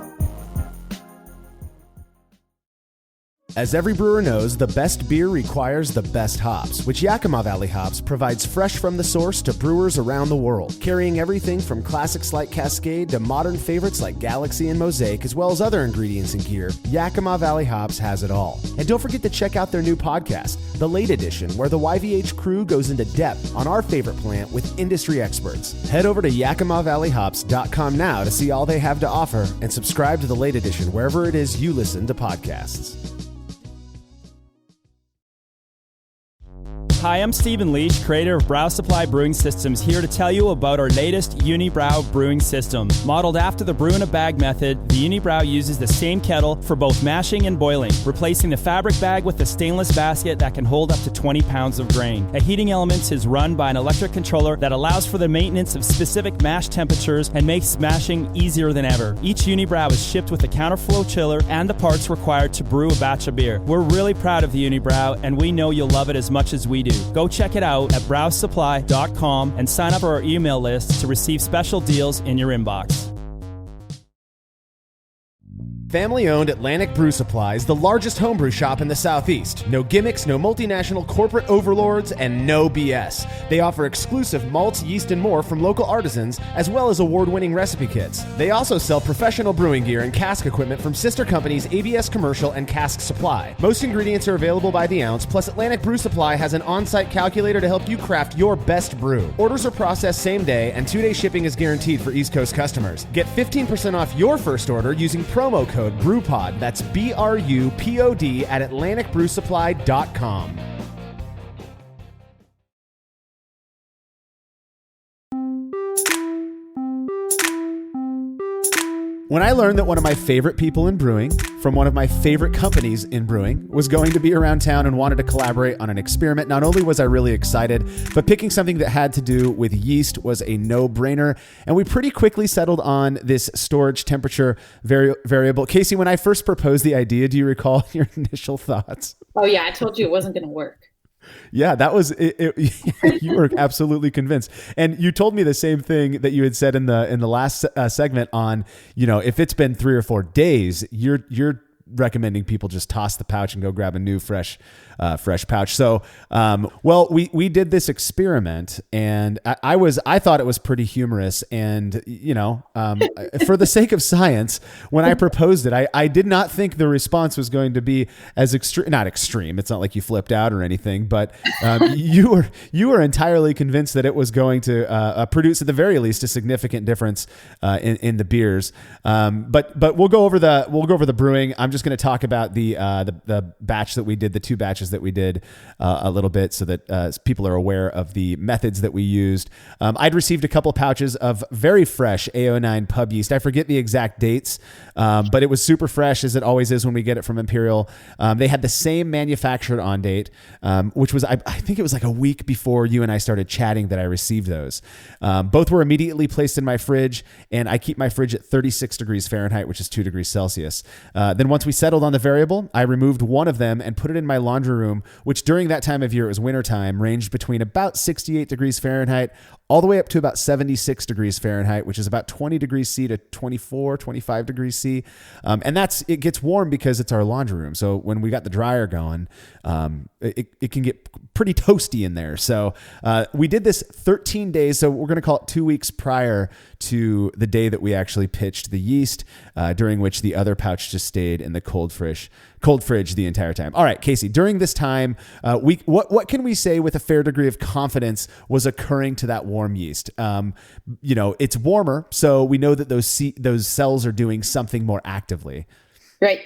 As every brewer knows, the best beer requires the best hops, which Yakima Valley Hops provides fresh from the source to brewers around the world, carrying everything from classics like Cascade to modern favorites like Galaxy and Mosaic, as well as other ingredients and gear. Yakima Valley Hops has it all. And don't forget to check out their new podcast, The Late Edition, where the YVH crew goes into depth on our favorite plant with industry experts. Head over to YakimaValleyHops.com now to see all they have to offer and subscribe to The Late Edition wherever it is you listen to podcasts. Hi, I'm Stephen Leach, creator of Brow Supply Brewing Systems, here to tell you about our latest Unibrow brewing system. Modeled after the brew-in-a-bag method, the Unibrow uses the same kettle for both mashing and boiling, replacing the fabric bag with a stainless basket that can hold up to 20 pounds of grain. A heating element is run by an electric controller that allows for the maintenance of specific mash temperatures and makes mashing easier than ever. Each Unibrow is shipped with a counterflow chiller and the parts required to brew a batch of beer. We're really proud of the Unibrow, and we know you'll love it as much as we do. Go check it out at browsupply.com and sign up for our email list to receive special deals in your inbox. Family owned Atlantic Brew Supply is the largest homebrew shop in the Southeast. No gimmicks, no multinational corporate overlords, and no BS. They offer exclusive malts, yeast, and more from local artisans, as well as award-winning recipe kits. They also sell professional brewing gear and cask equipment from sister companies ABS Commercial and Cask Supply. Most ingredients are available by the ounce, plus Atlantic Brew Supply has an on-site calculator to help you craft your best brew. Orders are processed same day, and 2-day shipping is guaranteed for East Coast customers. Get 15% off your first order using promo code BREWPOD. That's BRUPOD at AtlanticBrewSupply.com. When I learned that one of my favorite people in brewing, from one of my favorite companies in brewing, was going to be around town and wanted to collaborate on an experiment, not only was I really excited, but picking something that had to do with yeast was a no-brainer. And we pretty quickly settled on this storage temperature variable. Casey, when I first proposed the idea, do you recall your initial thoughts? Oh yeah, I told you it wasn't going to work. Yeah, that was it. You were absolutely convinced, and you told me the same thing that you had said in the last segment on, if it's been 3 or 4 days, you're recommending people just toss the pouch and go grab a new fresh pouch. So, we did this experiment, and I thought it was pretty humorous, and for the sake of science, when I proposed it, I did not think the response was going to be as not extreme. It's not like you flipped out or anything, but you were entirely convinced that it was going to produce at the very least a significant difference in the beers. But we'll go over the brewing. I'm just going to talk about the batch that we did, the 2 batches that we did a little bit, so that people are aware of the methods that we used. I'd received a couple pouches of very fresh A09 pub yeast. I forget the exact dates, but it was super fresh, as it always is when we get it from Imperial. They had the same manufactured on date, which was, I think it was like a week before you and I started chatting that I received those. Both were immediately placed in my fridge, and I keep my fridge at 36 degrees Fahrenheit, which is 2 degrees Celsius. Then once we settled on the variable, I removed one of them and put it in my laundry room, which during that time of year, it was wintertime, ranged between about 68 degrees Fahrenheit all the way up to about 76 degrees Fahrenheit, which is about 20 degrees C to 24, 25 degrees C. And it gets warm because it's our laundry room. So when we got the dryer going, it can get pretty toasty in there. So we did this 13 days. So we're going to call it 2 weeks prior to the day that we actually pitched the yeast, during which the other pouch just stayed in the cold fridge the entire time. All right, Casey, during this time, what can we say with a fair degree of confidence was occurring to that warm yeast? It's warmer, so we know that those cells are doing something more actively. Right.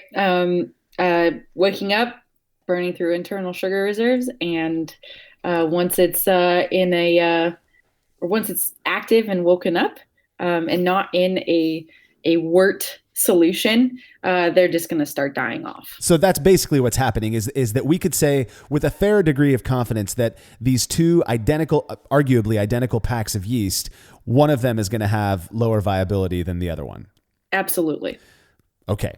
Waking up, burning through internal sugar reserves, and once it's once it's active and woken up, and not in a wort solution, they're just going to start dying off. So that's basically what's happening is that we could say with a fair degree of confidence that these 2 arguably identical packs of yeast, one of them is going to have lower viability than the other one. Absolutely. Okay.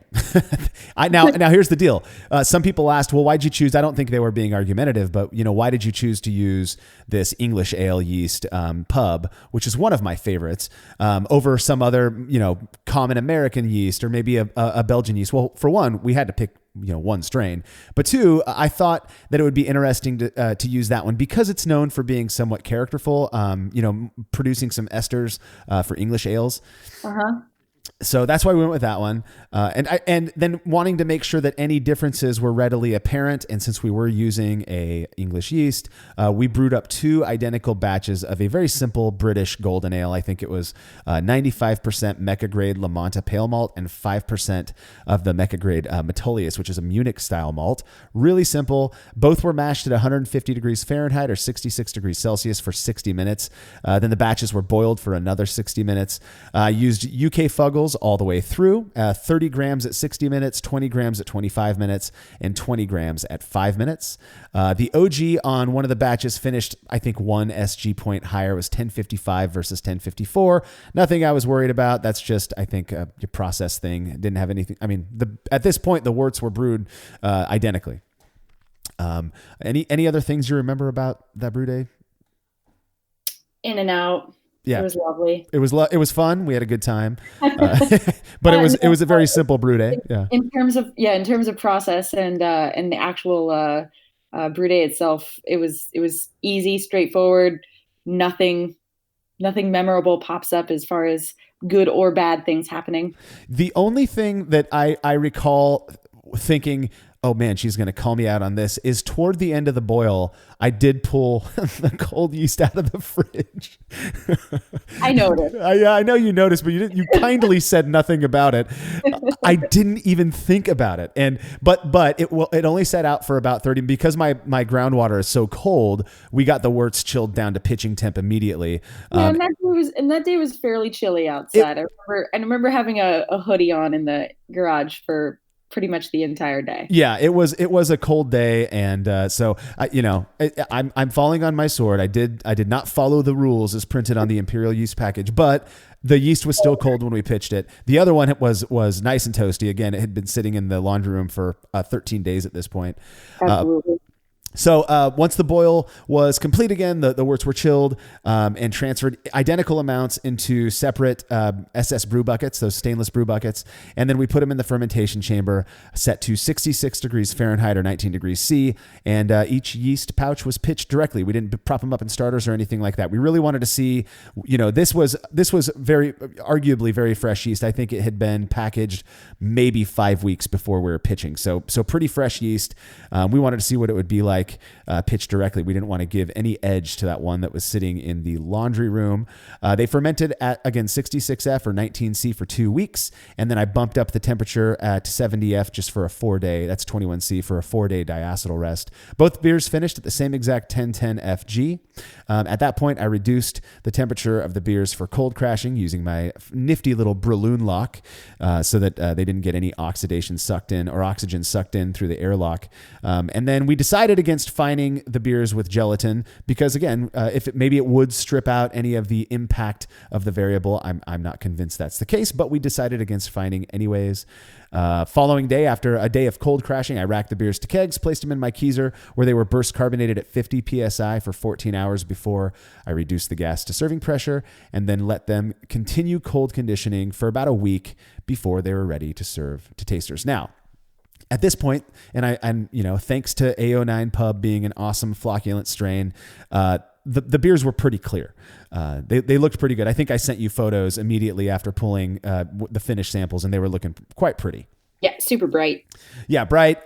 Now here's the deal. Some people asked, well, why'd you choose? I don't think they were being argumentative, but why did you choose to use this English ale yeast pub, which is one of my favorites, over some other common American yeast or maybe a Belgian yeast? Well, for one, we had to pick one strain, but 2, I thought that it would be interesting to use that one because it's known for being somewhat characterful, producing some esters for English ales. So that's why we went with that one. And then wanting to make sure that any differences were readily apparent. And since we were using a English yeast, we brewed up 2 identical batches of a very simple British golden ale. I think it was 95% Mecca grade La Manta pale malt and 5% of the Mecca grade Metolius, which is a Munich style malt. Really simple. Both were mashed at 150 degrees Fahrenheit or 66 degrees Celsius for 60 minutes. Then the batches were boiled for another 60 minutes. Used UK Fuggles all the way through, 30 grams at 60 minutes, 20 grams at 25 minutes, and 20 grams at 5 minutes. The OG on one of the batches finished, I think, 1 SG point higher. It was 1055 versus 1054. Nothing I was worried about. That's just, I think, your process thing. It didn't have anything. I mean, at this point, the worts were brewed identically. Any other things you remember about that brew day? In and out. Yeah. It was lovely. It was fun. We had a good time, but it was a very simple brew day. Yeah. In terms of process and the actual brew day itself, it was easy, straightforward. Nothing memorable pops up as far as good or bad things happening. The only thing that I recall thinking, oh man, she's going to call me out on this, is toward the end of the boil, I did pull the cold yeast out of the fridge. I noticed. I know you noticed, but you kindly said nothing about it. I didn't even think about it. But it only sat out for about 30, because my groundwater is so cold, we got the worts chilled down to pitching temp immediately. Yeah, and that day was fairly chilly outside. I remember having a hoodie on in the garage for pretty much the entire day. Yeah, it was a cold day, and so I'm falling on my sword. I did not follow the rules as printed on the Imperial yeast package, but the yeast was still cold when we pitched it. The other one was nice and toasty. Again, it had been sitting in the laundry room for 13 days at this point. Absolutely. So once the boil was complete again, the worts were chilled and transferred identical amounts into separate SS brew buckets, those stainless brew buckets. And then we put them in the fermentation chamber set to 66 degrees Fahrenheit or 19 degrees C. And each yeast pouch was pitched directly. We didn't prop them up in starters or anything like that. We really wanted to see, this was very, arguably very fresh yeast. I think it had been packaged maybe 5 weeks before we were pitching. So pretty fresh yeast. We wanted to see what it would be like pitched directly. We didn't want to give any edge to that one that was sitting in the laundry room. They fermented at, again, 66F or 19C for 2 weeks. And then I bumped up the temperature at 70F just for a 4-day. That's 21C for a 4-day diacetyl rest. Both beers finished at the same exact 1010 FG. At that point, I reduced the temperature of the beers for cold crashing using my nifty little Breloon lock so that they didn't get any oxidation sucked in or oxygen sucked in through the airlock. And then we decided against fining the beers with gelatin because, again, maybe it would strip out any of the impact of the variable. I'm not convinced that's the case, but we decided against fining anyways. Following day, after a day of cold crashing, I racked the beers to kegs, placed them in my keezer where they were burst carbonated at 50 PSI for 14 hours before I reduced the gas to serving pressure, and then let them continue cold conditioning for about a week before they were ready to serve to tasters. Now, at this point, and I'm thanks to AO9 Pub being an awesome flocculent strain, the beers were pretty clear. They looked pretty good. I think I sent you photos immediately after pulling the finished samples, and they were looking quite pretty. Yeah, super bright. Yeah, bright,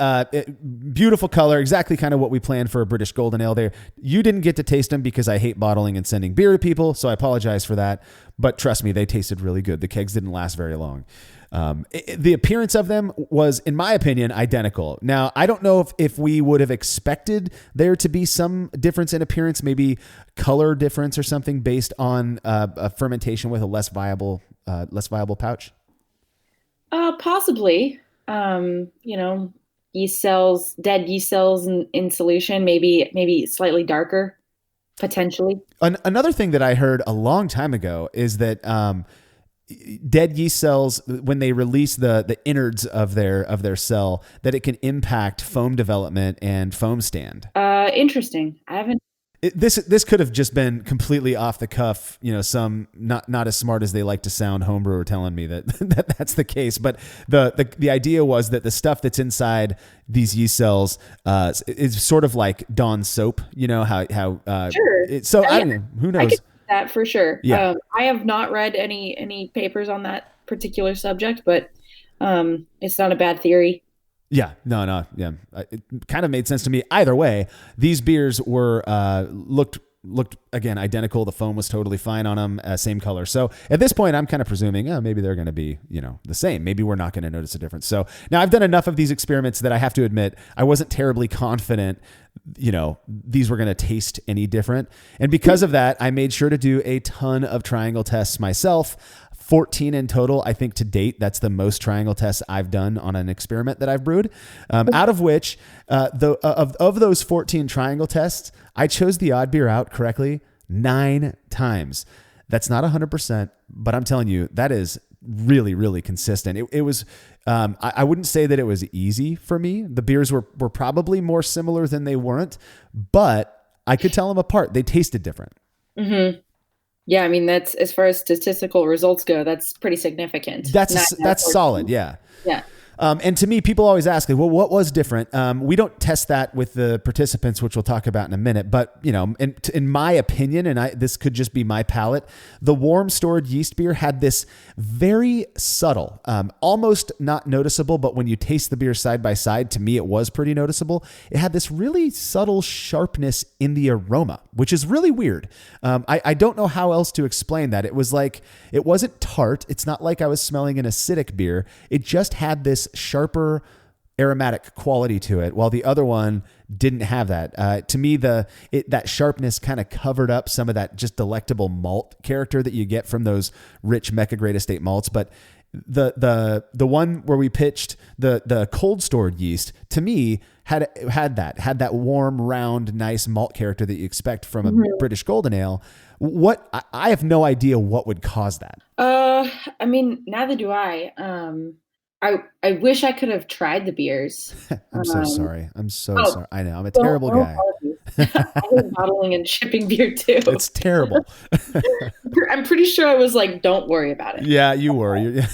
beautiful color, exactly kind of what we planned for a British Golden Ale there. You didn't get to taste them because I hate bottling and sending beer to people, so I apologize for that. But trust me, they tasted really good. The kegs didn't last very long. The appearance of them was, in my opinion, identical. Now, I don't know if we would have expected there to be some difference in appearance, maybe color difference or something based on a fermentation with a less viable pouch. Possibly. Yeast cells, dead yeast cells in solution, maybe slightly darker, potentially. Another thing that I heard a long time ago is that dead yeast cells, when they release the innards of their cell, that it can impact foam development and foam stand. Interesting. I haven't. This could have just been completely off the cuff, some not as smart as they like to sound homebrewer telling me that's the case. But the idea was that the stuff that's inside these yeast cells is sort of like Dawn soap, how sure. I don't know, who knows. I could see that for sure. Yeah. I have not read any papers on that particular subject, but it's not a bad theory. Yeah, no, yeah. It kind of made sense to me. Either way, these beers were looked again identical. The foam was totally fine on them, same color. So at this point, I'm kind of presuming, maybe they're going to be, the same. Maybe we're not going to notice a difference. So now I've done enough of these experiments that I have to admit I wasn't terribly confident, these were going to taste any different. And because of that, I made sure to do a ton of triangle tests myself. 14 in total, I think to date, that's the most triangle tests I've done on an experiment that I've brewed. Out of which, of those 14 triangle tests, I chose the odd beer out correctly 9 times. That's not 100%, but I'm telling you, that is really, really consistent. It was, I wouldn't say that it was easy for me. The beers were probably more similar than they weren't, but I could tell them apart. They tasted different. Mm-hmm. Yeah, I mean that's as far as statistical results go, that's pretty significant. That's solid. Yeah. Yeah. And to me, people always ask, well, what was different? We don't test that with the participants, which we'll talk about in a minute. But, in my opinion, and this could just be my palate, the warm stored yeast beer had this very subtle, almost not noticeable, but when you taste the beer side by side, to me, it was pretty noticeable. It had this really subtle sharpness in the aroma, which is really weird. I don't know how else to explain that. It was like, it wasn't tart. It's not like I was smelling an acidic beer. It just had this sharper aromatic quality to it, while the other one didn't have that. To me, that sharpness kind of covered up some of that just delectable malt character that you get from those rich Mecca Great Estate malts. But the one where we pitched the cold stored yeast, to me, had that warm, round, nice malt character that you expect from a British Golden Ale. I have no idea what would cause that. I mean, neither do I. I wish I could have tried the beers. I'm so sorry. I'm so sorry. I know I'm a terrible guy. I hate bottling and shipping beer too. It's terrible. I'm pretty sure I was like, don't worry about it. Yeah, you were.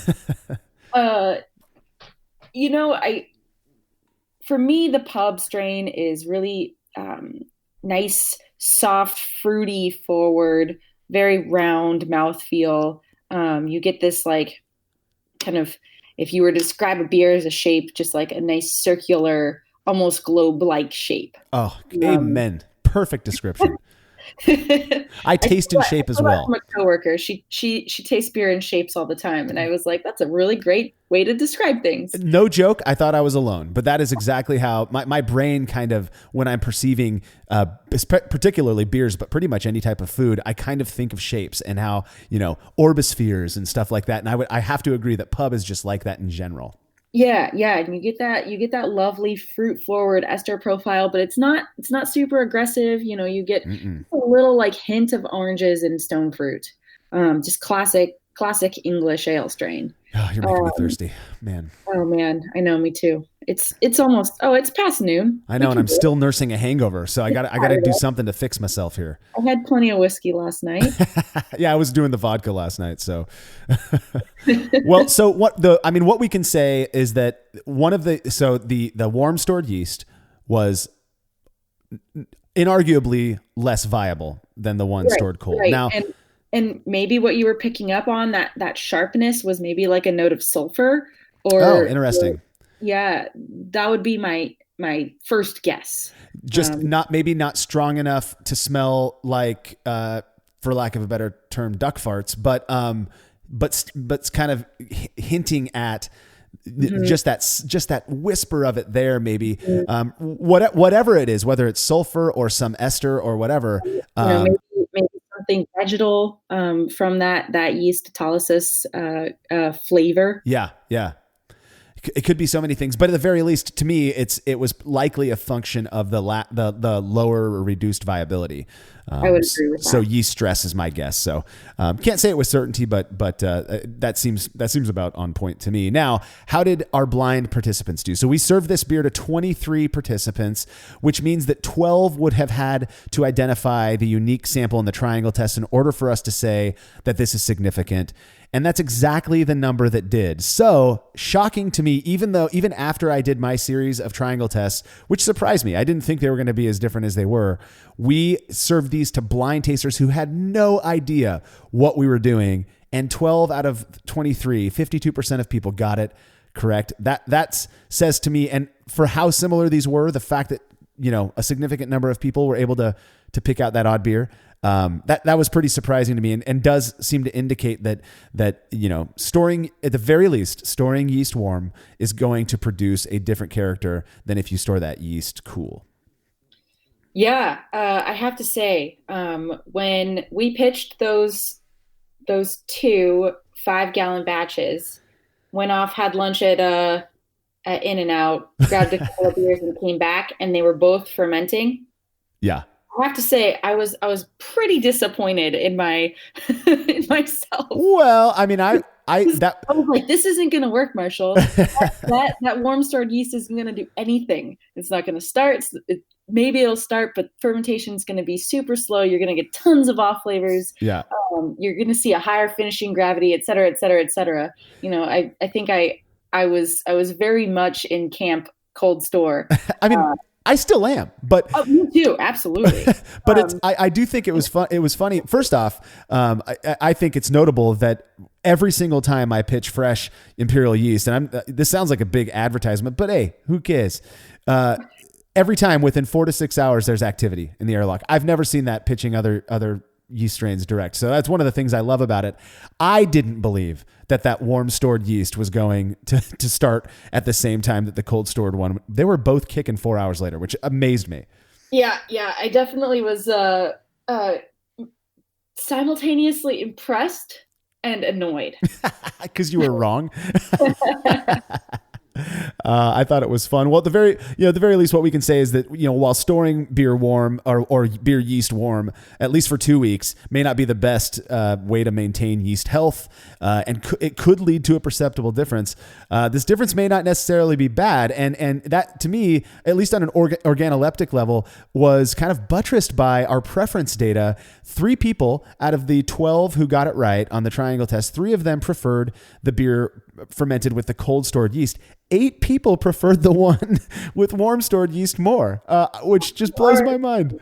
For me, the pub strain is really nice, soft, fruity forward, very round mouthfeel. You get this like kind of, if you were to describe a beer as a shape, just like a nice circular, almost globe-like shape. Oh, amen. Perfect description. I taste in shape as well. From a coworker, she tastes beer in shapes all the time, and I was like, "That's a really great way to describe things." No joke. I thought I was alone, but that is exactly how my brain kind of, when I'm perceiving, particularly beers, but pretty much any type of food, I kind of think of shapes and how orbispheres and stuff like that. And I have to agree that pub is just like that in general. Yeah, and you get that lovely fruit forward ester profile, but it's not super aggressive. You get a little like hint of oranges and stone fruit. Just classic English ale strain. Oh, you're making me thirsty, man. Oh man, I know, me too. It's almost it's past noon. I know, and I'm still nursing a hangover, so I got to do something to fix myself here. I had plenty of whiskey last night. Yeah, I was doing the vodka last night, so. Well, so what we can say is that the warm stored yeast was inarguably less viable than the one stored cold. Right. Now, and maybe what you were picking up on, that sharpness was maybe like a note of sulfur or interesting. Yeah, that would be my first guess. Just not strong enough to smell like, for lack of a better term, duck farts, but kind of hinting at just that whisper of it there, maybe. Whatever it is, whether it's sulfur or some ester or whatever. Maybe something vegetal from that yeast autolysis flavor. Yeah. It could be so many things, but at the very least, to me, it was likely a function of the lower or reduced viability. I would agree with that. So yeast stress is my guess. So can't say it with certainty, but that seems about on point to me. Now, how did our blind participants do? So we served this beer to 23 participants, which means that 12 would have had to identify the unique sample in the triangle test in order for us to say that this is significant. And that's exactly the number that did. So shocking to me, even after I did my series of triangle tests, which surprised me, I didn't think they were going to be as different as they were. We served these to blind tasters who had no idea what we were doing. And 12 out of 23, 52% of people got it correct. That says to me, and for how similar these were, the fact that, a significant number of people were able to pick out that odd beer. That was pretty surprising to me, and does seem to indicate that storing, at the very least, storing yeast warm is going to produce a different character than if you store that yeast cool. Yeah, I have to say, when we pitched those 2 5-gallon batches, went off, had lunch at In-N-Out, grabbed a couple of beers, and came back, and they were both fermenting. Yeah. I have to say, I was pretty disappointed in in myself. Well, I mean, I was like, this isn't going to work, Marshall. that warm stored yeast isn't going to do anything. It's not going to start. maybe it'll start, but fermentation is going to be super slow. You're going to get tons of off flavors. Yeah. You're going to see a higher finishing gravity, et cetera, et cetera, et cetera. I think I was very much in camp cold store. I mean, I still am, but me too, absolutely. but I do think it was fun. It was funny. First off, I think it's notable that every single time I pitch fresh Imperial yeast, and this sounds like a big advertisement, but hey, who cares? Every time within 4 to 6 hours, there's activity in the airlock. I've never seen that pitching other yeast strains direct. So that's one of the things I love about it. I didn't believe that warm stored yeast was going to start at the same time that the cold stored one. They were both kicking 4 hours later, which amazed me. Yeah. I definitely was simultaneously impressed and annoyed. Because you were wrong. I thought it was fun. Well, at the very least, what we can say is that, while storing beer warm or beer yeast warm, at least for 2 weeks, may not be the best way to maintain yeast health, and it could lead to a perceptible difference. This difference may not necessarily be bad, and that, to me, at least on an organoleptic level, was kind of buttressed by our preference data. 3 people out of the 12 who got it right on the triangle test, 3 of them preferred the beer fermented with the cold stored yeast. 8 people preferred the one with warm stored yeast more, which just blows my mind.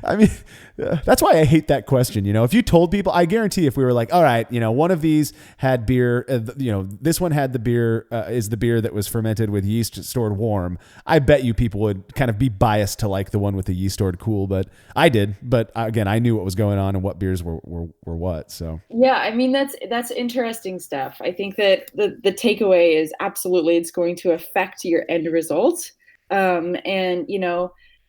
I mean, that's why I hate that question. If you told people, I guarantee if we were like, all right, one of these had beer, this one had the beer, is the beer that was fermented with yeast stored warm. I bet you people would kind of be biased to like the one with the yeast stored cool, but I did. But again, I knew what was going on and what beers were what. So yeah, I mean, that's interesting stuff. I think that the takeaway is absolutely it's going to affect your end result. And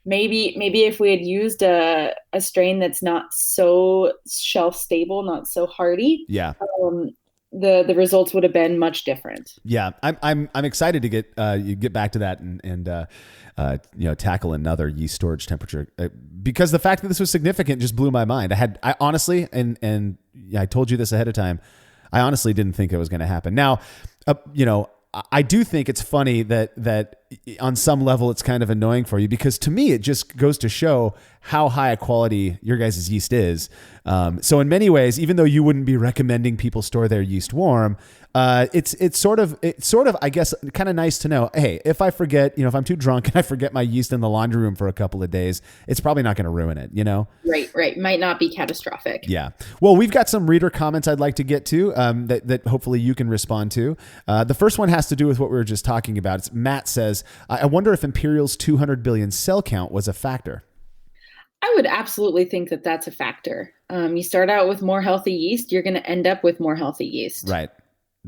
maybe if we had used a strain that's not so shelf stable, not so hardy, the results would have been much different. Yeah, I'm excited to get back to that and tackle another yeast storage temperature, because the fact that this was significant just blew my mind. I honestly, and I told you this ahead of time, I honestly didn't think it was going to happen. Now, I do think it's funny that on some level it's kind of annoying for you, because to me it just goes to show how high a quality your guys' yeast is. So in many ways, even though you wouldn't be recommending people store their yeast warm, it's sort of I guess kind of nice to know, hey, if I forget, if I'm too drunk and I forget my yeast in the laundry room for a couple of days, it's probably not going to ruin it, Right. Might not be catastrophic. Yeah. Well, we've got some reader comments I'd like to get to that hopefully you can respond to. The first one has to do with what we were just talking about. Matt says, I wonder if Imperial's 200 billion cell count was a factor. I would absolutely think that that's a factor. You start out with more healthy yeast, you're going to end up with more healthy yeast. Right.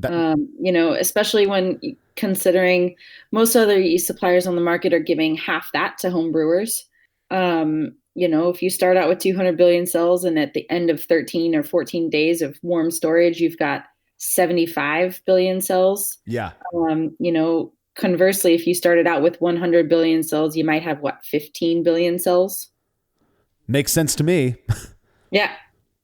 Especially when considering most other yeast suppliers on the market are giving half that to home brewers. If you start out with 200 billion cells and at the end of 13 or 14 days of warm storage, you've got 75 billion cells. Yeah. Conversely, if you started out with 100 billion cells, you might have 15 billion cells. Makes sense to me. Yeah.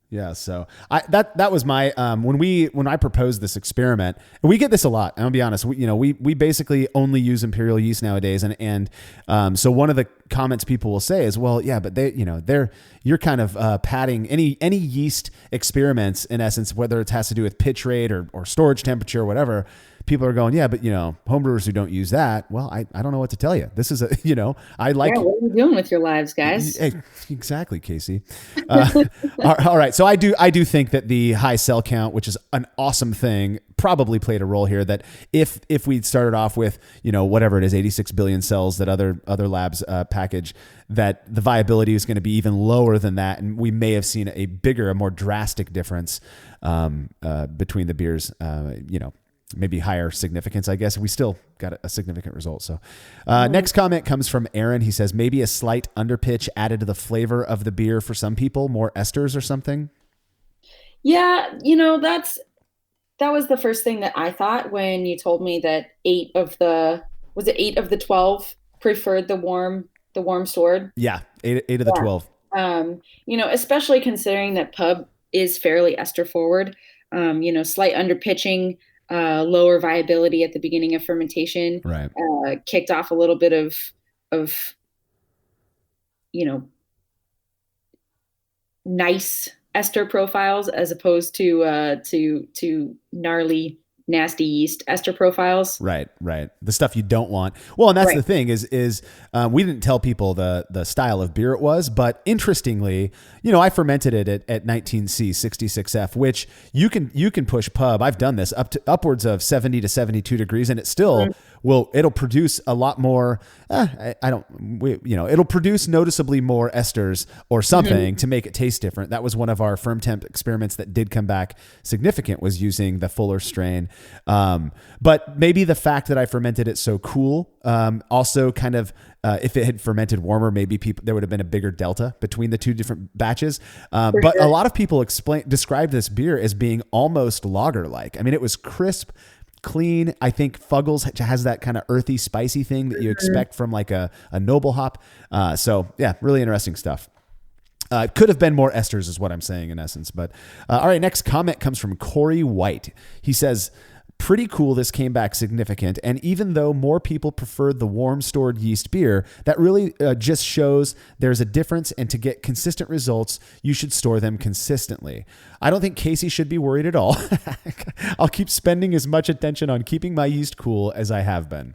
Yeah, so that was my when I proposed this experiment, and we get this a lot. And I'll be honest, we basically only use Imperial yeast nowadays, and so one of the comments people will say is, well, yeah, but you're kind of padding any yeast experiments in essence, whether it has to do with pitch rate or storage temperature or whatever. People are going, yeah, but homebrewers who don't use that, well, I don't know what to tell you. This is I like. Yeah, what are you doing with your lives, guys? Exactly, Casey. All right, so I do think that the high cell count, which is an awesome thing, probably played a role here. That if we'd started off with whatever it is, 86 billion cells that other labs package, that the viability is going to be even lower than that, and we may have seen a more drastic difference between the beers. Maybe higher significance, I guess. We still got a significant result. So next comment comes from Aaron. He says, maybe a slight underpitch added to the flavor of the beer for some people, more esters or something. Yeah. That was the first thing that I thought when you told me that 8 of the 12 preferred the warm stored. Yeah. 8 of the 12. Especially considering that pub is fairly ester forward, slight underpitching, lower viability at the beginning of fermentation, right. Kicked off a little bit of of, nice ester profiles as opposed to gnarly, nasty yeast ester profiles. Right. The stuff you don't want. Well, and that's Right. the thing is we didn't tell people the style of beer it was, but interestingly, I fermented it at 19C 66F, which you can push pub. I've done this upwards of 70 to 72 degrees, and it still it'll produce a lot more. It'll produce noticeably more esters or something to make it taste different. That was one of our firm temp experiments that did come back significant, was using the fuller strain. But maybe the fact that I fermented it so cool, also kind of, if it had fermented warmer, maybe there would have been a bigger delta between the two different batches. But a lot of people describe this beer as being almost lager-like. I mean, it was crisp, clean. I think Fuggles has that kind of earthy, spicy thing that you expect from like a noble hop. So yeah, really interesting stuff. It could have been more esters is what I'm saying in essence. But all right, next comment comes from Corey White. He says, pretty cool this came back significant, and even though more people preferred the warm stored yeast beer, that really just shows there's a difference, and to get consistent results, you should store them consistently. I don't think Casey should be worried at all. I'll keep spending as much attention on keeping my yeast cool as I have been.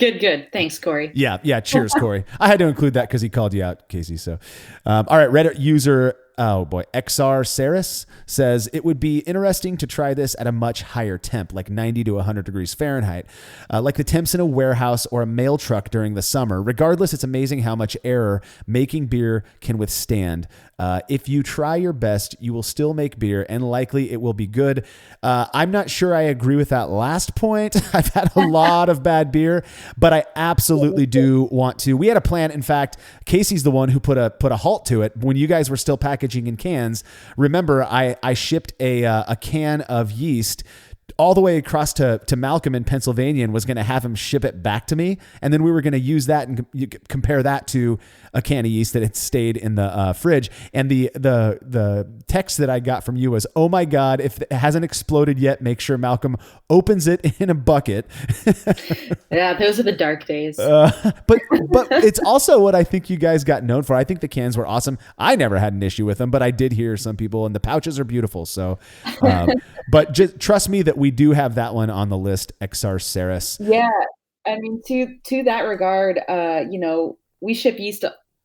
Good. Thanks, Corey. Yeah. Cheers, Corey. I had to include that because he called you out, Casey. So, all right. Reddit user, XR Saris says it would be interesting to try this at a much higher temp, like 90 to 100 degrees Fahrenheit, like the temps in a warehouse or a mail truck during the summer. Regardless, it's amazing how much error making beer can withstand. If you try your best, you will still make beer, and likely it will be good. I'm not sure I agree with that last point. I've had a lot of bad beer, but I absolutely do want to. We had a plan. In fact, Casey's the one who put a halt to it when you guys were still packaging in cans. Remember, I shipped a can of yeast all the way across to Malcolm in Pennsylvania and was going to have him ship it back to me. And then we were going to use that and compare that to a can of yeast that had stayed in the fridge. And the text that I got from you was, oh my God, if it hasn't exploded yet, make sure Malcolm opens it in a bucket. Yeah, those are the dark days. But it's also what I think you guys got known for. I think the cans were awesome. I never had an issue with them, but I did hear some people, and the pouches are beautiful. So, but just trust me that we do have that one on the list, XR Saris. Yeah. I mean, to that regard, we ship yeast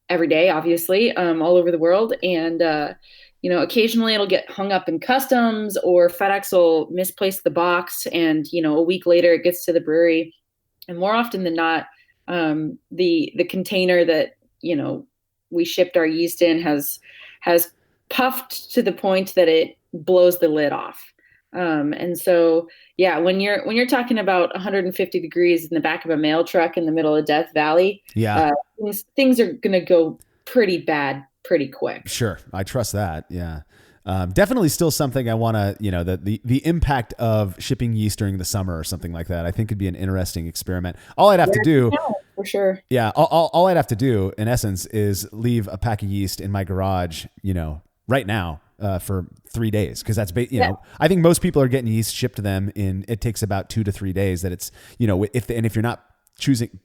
every day, obviously, all over the world. And, occasionally it'll get hung up in customs, or FedEx will misplace the box, and, a week later it gets to the brewery. And more often than not, the container that, we shipped our yeast in has puffed to the point that it blows the lid off. And so, yeah, when you're talking about 150 degrees in the back of a mail truck in the middle of Death Valley, things are going to go pretty bad pretty quick. Sure. I trust that. Yeah. Definitely still something I want to, the impact of shipping yeast during the summer or something like that, I think could be an interesting experiment. All I'd have to do, for sure. Yeah. All I'd have to do in essence is leave a pack of yeast in my garage, right now, for 3 days. Cause that's, I think most people are getting yeast shipped to them it takes about 2 to 3 days that it's, if you're not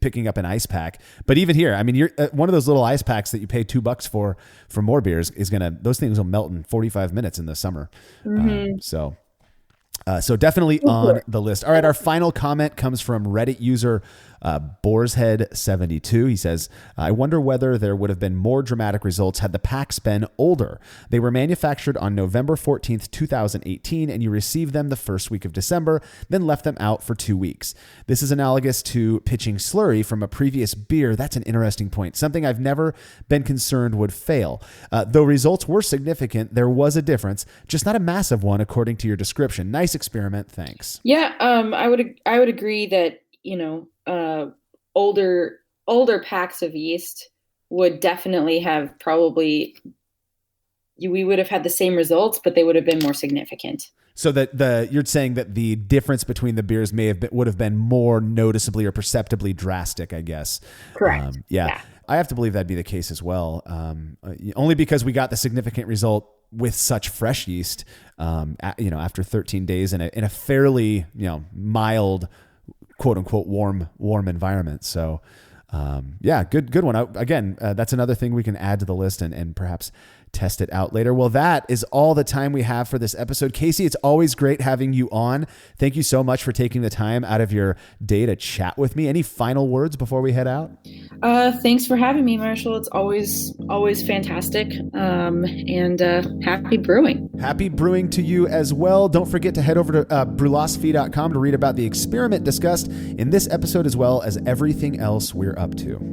picking up an ice pack, but even here, I mean, you're one of those little ice packs that you pay $2 for more beers those things will melt in 45 minutes in the summer. So definitely on the list. All right. Our final comment comes from Reddit user, Boarshead72. He says, I wonder whether there would have been more dramatic results had the packs been older. They were manufactured on November 14th, 2018, and you received them the first week of December, then left them out for 2 weeks. This is analogous to pitching slurry from a previous beer. That's an interesting point. Something I've never been concerned would fail. Though results were significant, there was a difference, just not a massive one according to your description. Nice experiment. Thanks. Yeah. I would agree that, older packs of yeast would definitely have we would have had the same results, but they would have been more significant. So that you're saying that the difference between the beers would have been more noticeably or perceptibly drastic, I guess. Correct. Yeah. I have to believe that'd be the case as well. Only because we got the significant result with such fresh yeast, after 13 days in a fairly, mild, quote unquote, warm environment. So, Yeah, good one. Again, that's another thing we can add to the list and perhaps test it out later. Well, that is all the time we have for this episode. Casey, it's always great having you on. Thank you so much for taking the time out of your day to chat with me. Any final words before we head out? Thanks for having me, Marshall. It's always fantastic. And happy brewing. Happy brewing to you as well. Don't forget to head over to brewlosophy.com to read about the experiment discussed in this episode as well as everything else we're up to.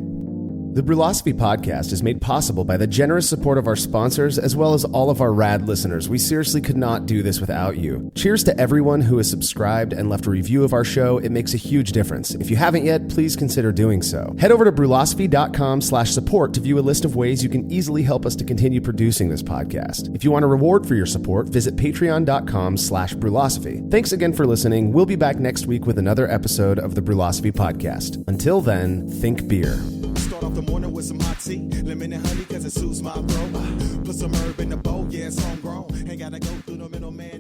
The Brewlosophy podcast is made possible by the generous support of our sponsors as well as all of our rad listeners. We seriously could not do this without you. Cheers to everyone who has subscribed and left a review of our show. It makes a huge difference. If you haven't yet, please consider doing so. Head over to brewlosophy.com/support to view a list of ways you can easily help us to continue producing this podcast. If you want a reward for your support, visit patreon.com/brewlosophy. Thanks again for listening. We'll be back next week with another episode of the Brewlosophy podcast. Until then, think beer. Start off the morning with some hot tea, lemon and honey, cause it suits my bro. Put some herb in the bowl, yeah, it's homegrown. Ain't gotta go through the middleman.